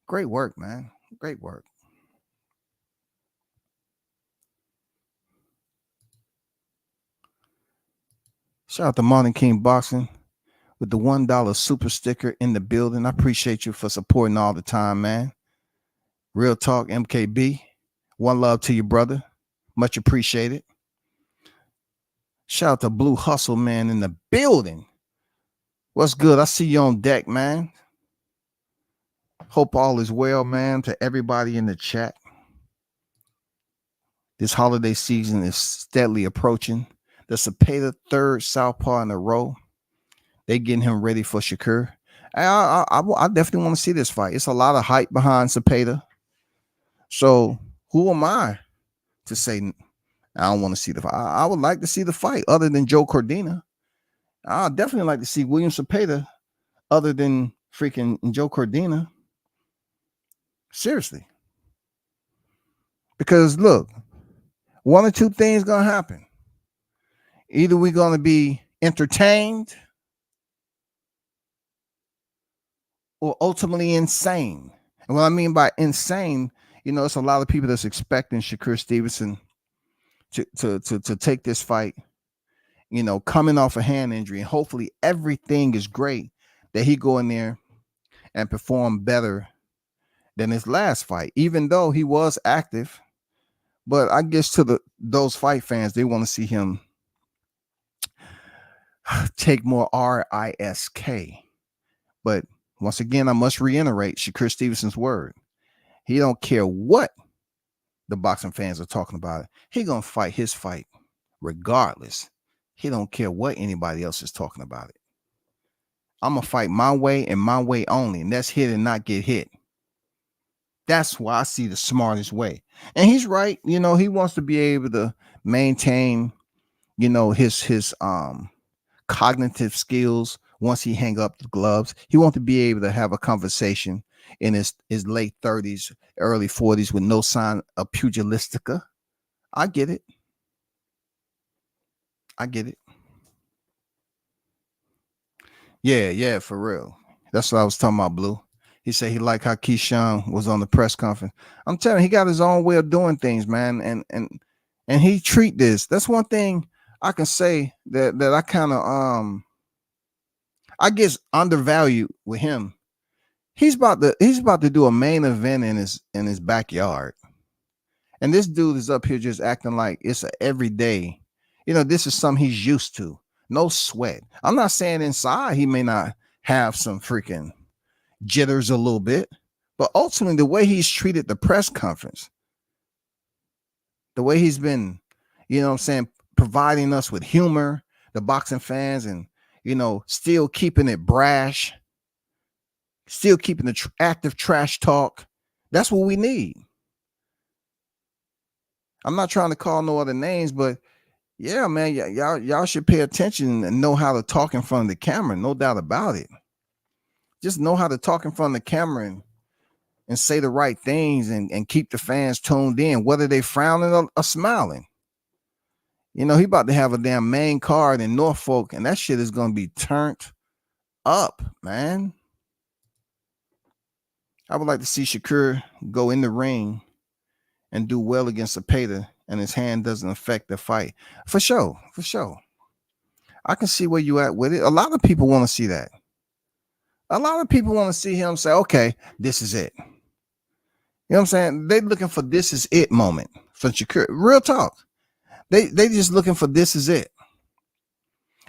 Great work, man. Great work. Shout out to Martin King Boxing with the $1 super sticker in the building. I appreciate you for supporting all the time, man. Real talk, MKB. One love to you, brother. Much appreciated. Shout out to Blue Hustle, man, in the building. What's good? I see you on deck, man. Hope all is well, man, to everybody in the chat. This holiday season is steadily approaching. The Cepeda third southpaw in a row. They getting him ready for Shakur. I definitely want to see this fight. It's a lot of hype behind Cepeda. So who am I to say I don't want to see the fight? I would like to see the fight other than Joe Cordina. I'd definitely like to see William Cepeda other than freaking Joe Cordina. Seriously. Because look, one or two things going to happen. Either we're going to be entertained or ultimately insane. And what I mean by insane, it's a lot of people that's expecting Shakur Stevenson to take this fight, coming off a hand injury. And hopefully everything is great that he go in there and perform better than his last fight, even though he was active. But I guess to those fight fans, they want to see him take more risk. But Once again, I must reiterate Shakur Stevenson's word. He don't care what the boxing fans are talking about it. He gonna fight his fight regardless. He don't care what anybody else is talking about it. I'm gonna fight my way and my way only, and that's hit and not get hit. That's why I see the smartest way. And he's right. You know, he wants to be able to maintain, you know, his cognitive skills once he hang up the gloves. He wants to be able to have a conversation in his late 30s, early 40s with no sign of pugilistica. I get it. I get it. Yeah, for real. That's what I was talking about, Blue. He said he liked how Keyshawn was on the press conference. I'm telling you, he got his own way of doing things, man. And he treat this. That's one thing I can say that I kind of I guess undervalued with him. He's about to do a main event in his backyard. And this dude is up here just acting like it's a everyday, you know, this is something he's used to. No sweat. I'm not saying inside he may not have some freaking jitters a little bit, but ultimately the way he's treated the press conference, the way he's been, you know what I'm saying, providing us with humor, the boxing fans, and, you know, still keeping it brash, still keeping the active trash talk. That's what we need. I'm not trying to call no other names, but yeah, man, y'all should pay attention and know how to talk in front of the camera. No doubt about it. Just know how to talk in front of the camera and say the right things and keep the fans tuned in, whether they frowning or smiling. You know, he about to have a damn main card in Norfolk, and that shit is going to be turned up, man. I would like to see Shakur go in the ring and do well against Zepeda, and his hand doesn't affect the fight. For sure. I can see where you at with it. A lot of people want to see that. A lot of people want to see him say, okay, this is it. You know what I'm saying? They're looking for this is it moment for Shakur. Real talk. They just looking for this is it.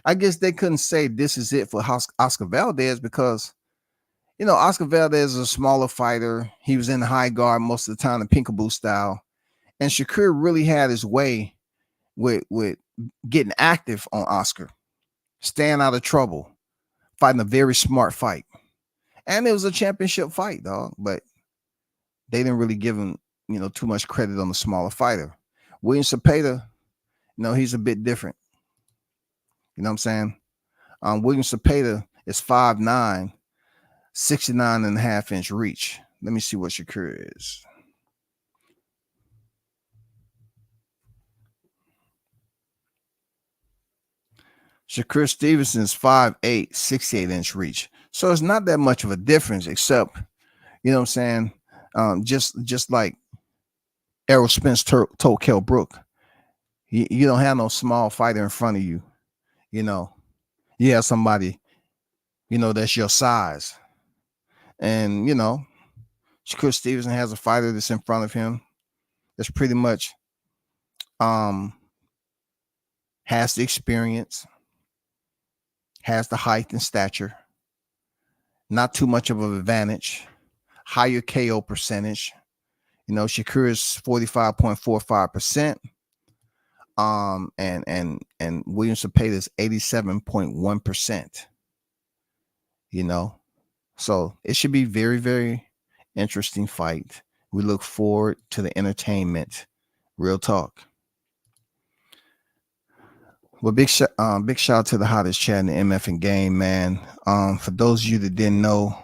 I guess they couldn't say this is it for Oscar Valdez because, you know, Oscar Valdez is a smaller fighter. He was in the high guard most of the time, the peekaboo style. And Shakur really had his way with getting active on Oscar, staying out of trouble, fighting a very smart fight. And it was a championship fight, dog. But they didn't really give him, you know, too much credit on the smaller fighter. William Zepeda, you know, he's a bit different. You know what I'm saying? William Zepeda is 5'9", 69.5-inch reach. Let me see what Shakur is. Shakur Stevenson is 5'8", 68-inch reach. So it's not that much of a difference, except, you know what I'm saying? Just like Errol Spence told Kell Brook, you don't have no small fighter in front of you. You know, you have somebody, you know, that's your size. And, you know, Shakur Stevenson has a fighter that's in front of him that's pretty much has the experience, has the height and stature, not too much of an advantage, higher KO percentage. You know, Shakur is 45.45%. And William Zepeda is 87.1%. You know, so it should be very, very interesting fight. We look forward to the entertainment. Real talk. Well, big shout out to the hottest chat in the MF and game, man. For those of you that didn't know,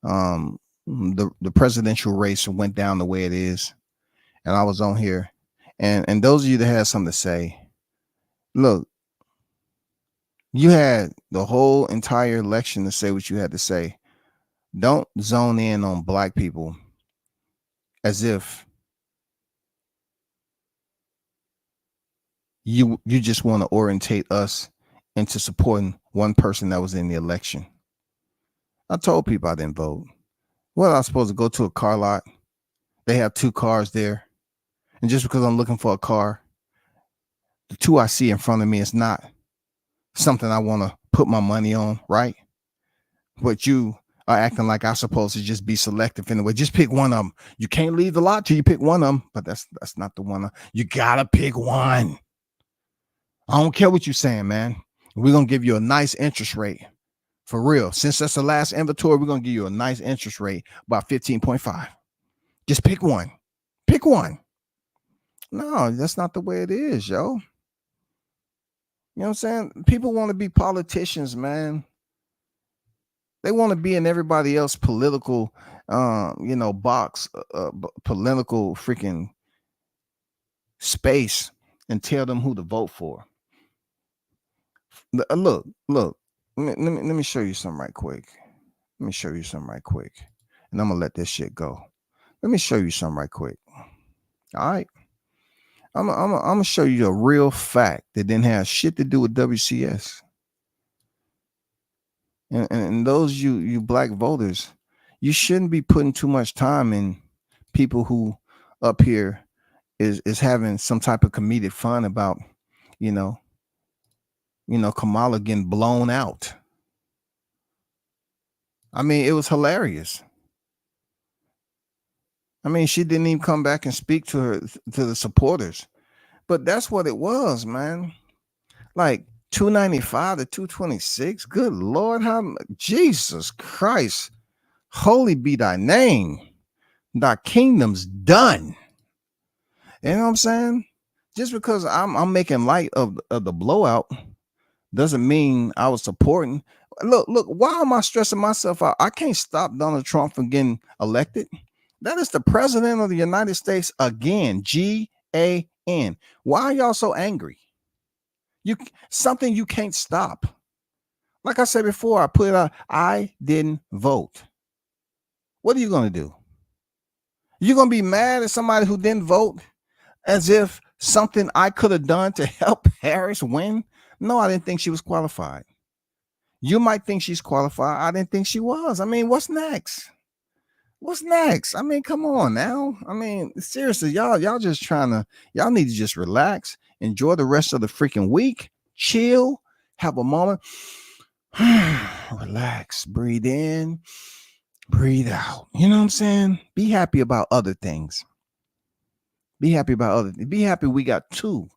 the presidential race went down the way it is, and I was on here. And those of you that had something to say, look, you had the whole entire election to say what you had to say. Don't zone in on black people as if you just want to orientate us into supporting one person that was in the election. I told people I didn't vote. Well, I was supposed to go to a car lot. They have 2 cars there. And just because I'm looking for a car, the 2 I see in front of me is not something I want to put my money on, right? But you are acting like I'm supposed to just be selective in the way. Just pick one of them. You can't leave the lot till you pick one of them, but that's not the one. You gotta pick one. I don't care what you're saying, man. We're gonna give you a nice interest rate. For real. Since that's the last inventory, we're gonna give you a nice interest rate, about 15.5. Just pick one. Pick one. No, that's not the way it is, yo. You know what I'm saying? People want to be politicians, man. They want to be in everybody else political, box, political freaking space, and tell them who to vote for. Look. Let me show you something right quick. And I'm gonna let this shit go. Let me show you something right quick. All right. I'm gonna show you a real fact that didn't have shit to do with WCS. And those you black voters, you shouldn't be putting too much time in people who up here is having some type of comedic fun about, Kamala getting blown out. I mean, it was hilarious. I mean, she didn't even come back and speak to the supporters. But that's what it was, man. Like 295 to 226. Good Lord, Jesus Christ. Holy be thy name. Thy kingdom's done. You know what I'm saying? Just because I'm making light of the blowout doesn't mean I was supporting. Look, why am I stressing myself out? I can't stop Donald Trump from getting elected. That is the president of the United States again. G-A-N. Why are y'all so angry? Something you can't stop. Like I said before, I put it out. I didn't vote. What are you going to do? You're going to be mad at somebody who didn't vote as if something I could have done to help Harris win? No, I didn't think she was qualified. You might think she's qualified. I didn't think she was. I mean, what's next? What's next? I mean, come on now. I mean, seriously, y'all just y'all need to just relax, enjoy the rest of the freaking week, chill, have a moment, relax, breathe in, breathe out. You know what I'm saying? Be happy about other things. Be happy we got 2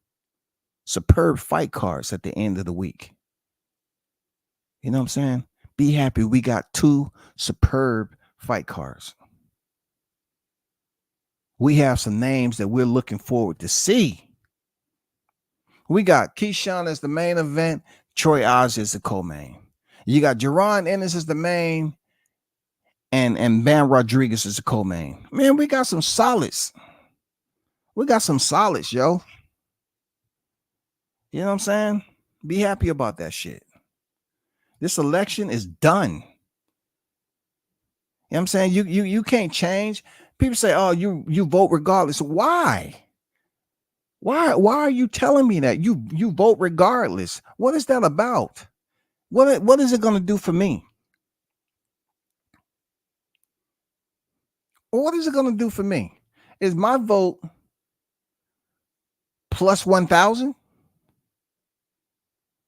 superb fight cards at the end of the week. You know what I'm saying? Be happy we got 2 superb fight cards. We have some names that we're looking forward to see. We got Keyshawn as the main event, Troy Oz is the co-main. You got Jerron Ennis as the main, and Benn Rodriguez is the co-main. Man, we got some solids. We got some solids, yo. You know what I'm saying? Be happy about that shit. This election is done. You know what I'm saying? You can't change. People say, "Oh, you vote regardless." Why? Why are you telling me that? You vote regardless. What is that about? What is it going to do for me? What is it going to do for me? Is my vote plus 1,000?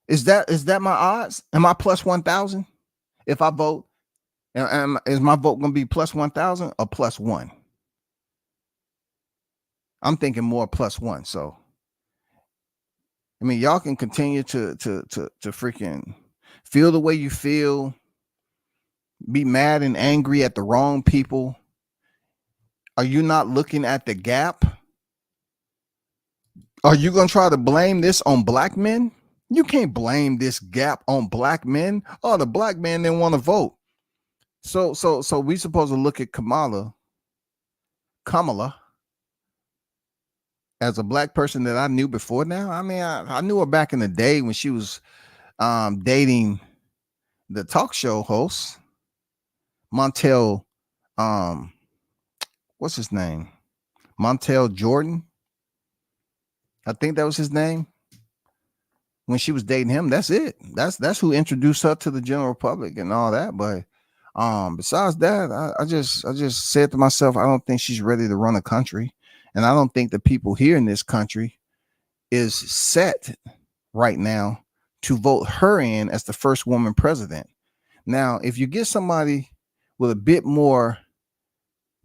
Is that my odds? Am I plus 1,000 if I vote? Is my vote going to be plus 1,000 or plus 1? I'm thinking more plus 1. So, I mean, y'all can continue to freaking feel the way you feel, be mad and angry at the wrong people. Are you not looking at the gap? Are you going to try to blame this on black men? You can't blame this gap on black men. Oh, the black man didn't want to vote. So we supposed to look at Kamala as a black person that I knew before now. I mean, I knew her back in the day when she was dating the talk show host, Montel, what's his name? Montel Jordan. I think that was his name. When she was dating him, that's it. That's who introduced her to the general public and all that. But besides that, I just said to myself, I don't think she's ready to run a country. And I don't think the people here in this country is set right now to vote her in as the first woman president. Now, if you get somebody with a bit more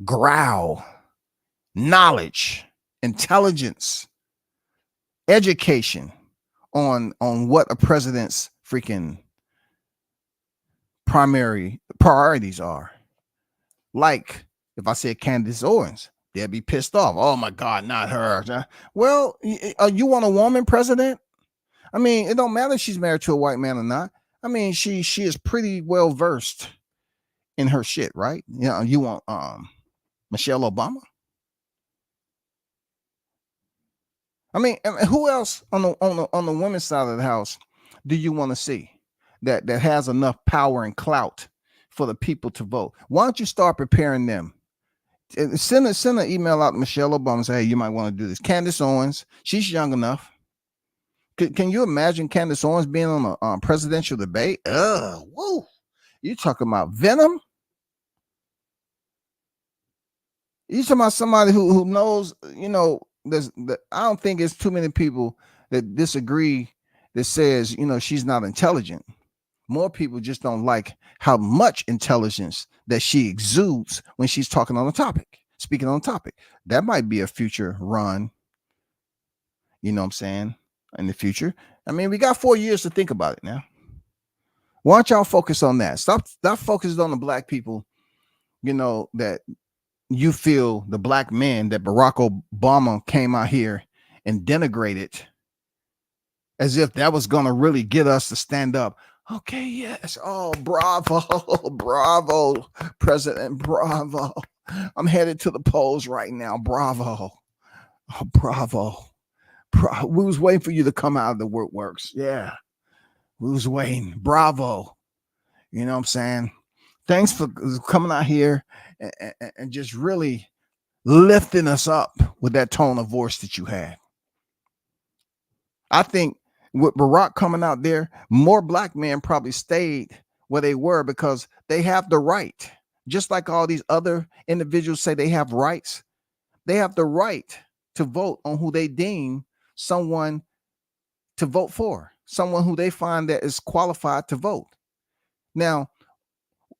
growl, knowledge, intelligence, education on what a president's freaking primary priorities are. Like if I said Candace Owens, they'd be pissed off. Oh my God, not her. Well, you want a woman president? I mean, it don't matter if she's married to a white man or not. I mean, she is pretty well versed in her shit, right? You know, you want Michelle Obama? I mean, who else on the women's side of the house do you want to see that has enough power and clout for the people to vote? Why don't you start preparing them? Send an email out to Michelle Obama and say, hey, you might want to do this. Candace Owens, she's young enough. Can you imagine Candace Owens being on a presidential debate? Whoa. You talking about venom? You talking about somebody who knows, you know, I don't think it's too many people that disagree that says, you know, she's not intelligent. More people just don't like how much intelligence that she exudes when she's talking on a topic, speaking on a topic. That might be a future run. You know what I'm saying? In the future. I mean, we got 4 years to think about it now. Why don't y'all focus on that? Stop focusing on the black people, you know, that you feel the black men that Barack Obama came out here and denigrated as if that was going to really get us to stand up. Okay, yes. Oh, bravo, bravo, President, bravo. I'm headed to the polls right now. Bravo. Oh, bravo. We was waiting for you to come out of the works. Yeah, we was waiting. Bravo. You know what I'm saying? Thanks for coming out here and just really lifting us up with that tone of voice that you had. I think with Barack coming out there, more black men probably stayed where they were because they have the right. Just like all these other individuals say they have rights. They have the right to vote on who they deem someone to vote for, someone who they find that is qualified to vote. Now,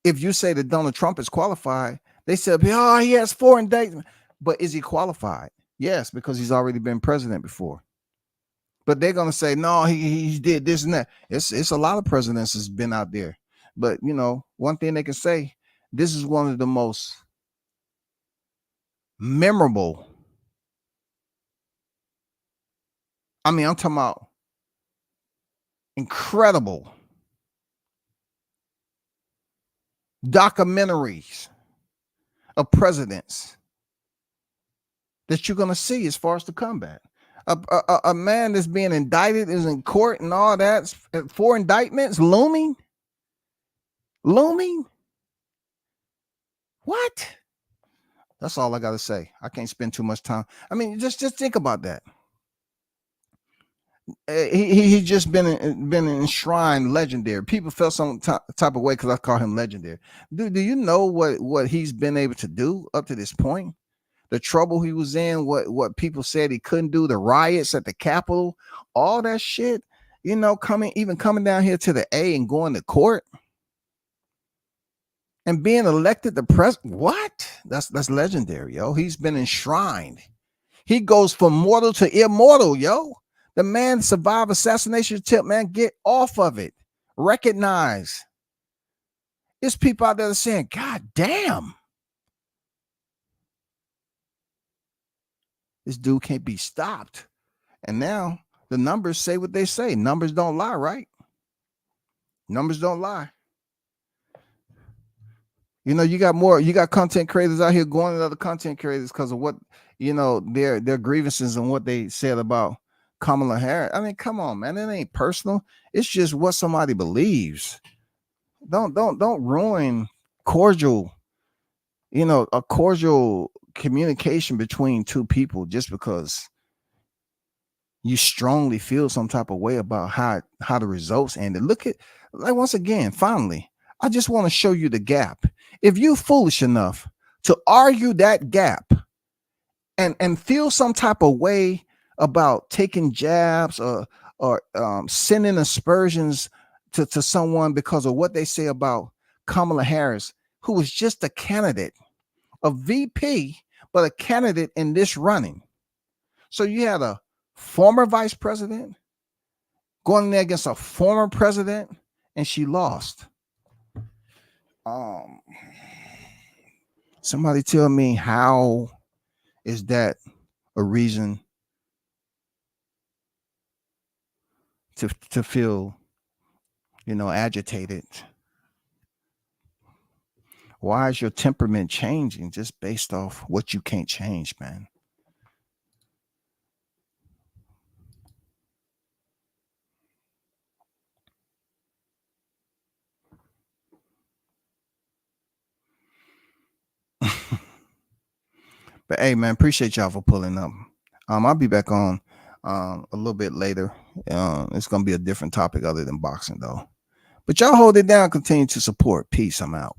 if you say that Donald Trump is qualified, they said, oh, he has 4 indictments. But is he qualified? Yes, because he's already been president before. But they're going to say, no, he did this and that. It's a lot of presidents that's been out there. But, you know, one thing they can say, this is one of the most memorable. I mean, I'm talking about incredible documentaries of presidents that you're going to see as far as the combat. A man that's being indicted is in court and all that. 4 indictments looming. What? That's all I got to say. I can't spend too much time. I mean, just think about that. He just been enshrined legendary. People felt some type of way because I call him legendary. Do you know what he's been able to do up to this point? The trouble he was in, what people said he couldn't do, the riots at the Capitol, all that shit, you know, coming down here to the A and going to court and being elected the president. What? That's legendary, yo. He's been enshrined. He goes from mortal to immortal, yo. The man survived assassination attempt, man. Get off of it. Recognize. There's people out there that are saying, God damn. This dude can't be stopped. And now the numbers say what they say. Numbers don't lie, right? Numbers don't lie. You know, you got content creators out here going at other content creators because of what, you know, their grievances and what they said about Kamala Harris. I mean, come on, man. It ain't personal. It's just what somebody believes. Don't ruin cordial, you know, a cordial communication between two people just because you strongly feel some type of way about how the results ended. Look at, like, once again, finally, I just want to show you the gap. If you're foolish enough to argue that gap and feel some type of way about taking jabs or sending aspersions to someone because of what they say about Kamala Harris, who was just a candidate, a VP, but a candidate in this running. So you had a former vice president going in there against a former president, and she lost. Somebody tell me, how is that a reason to feel, agitated? Why is your temperament changing just based off what you can't change, man? But hey, man, appreciate y'all for pulling up. I'll be back on a little bit later. It's gonna be a different topic other than boxing, though. But y'all hold it down. Continue to support. Peace. I'm out.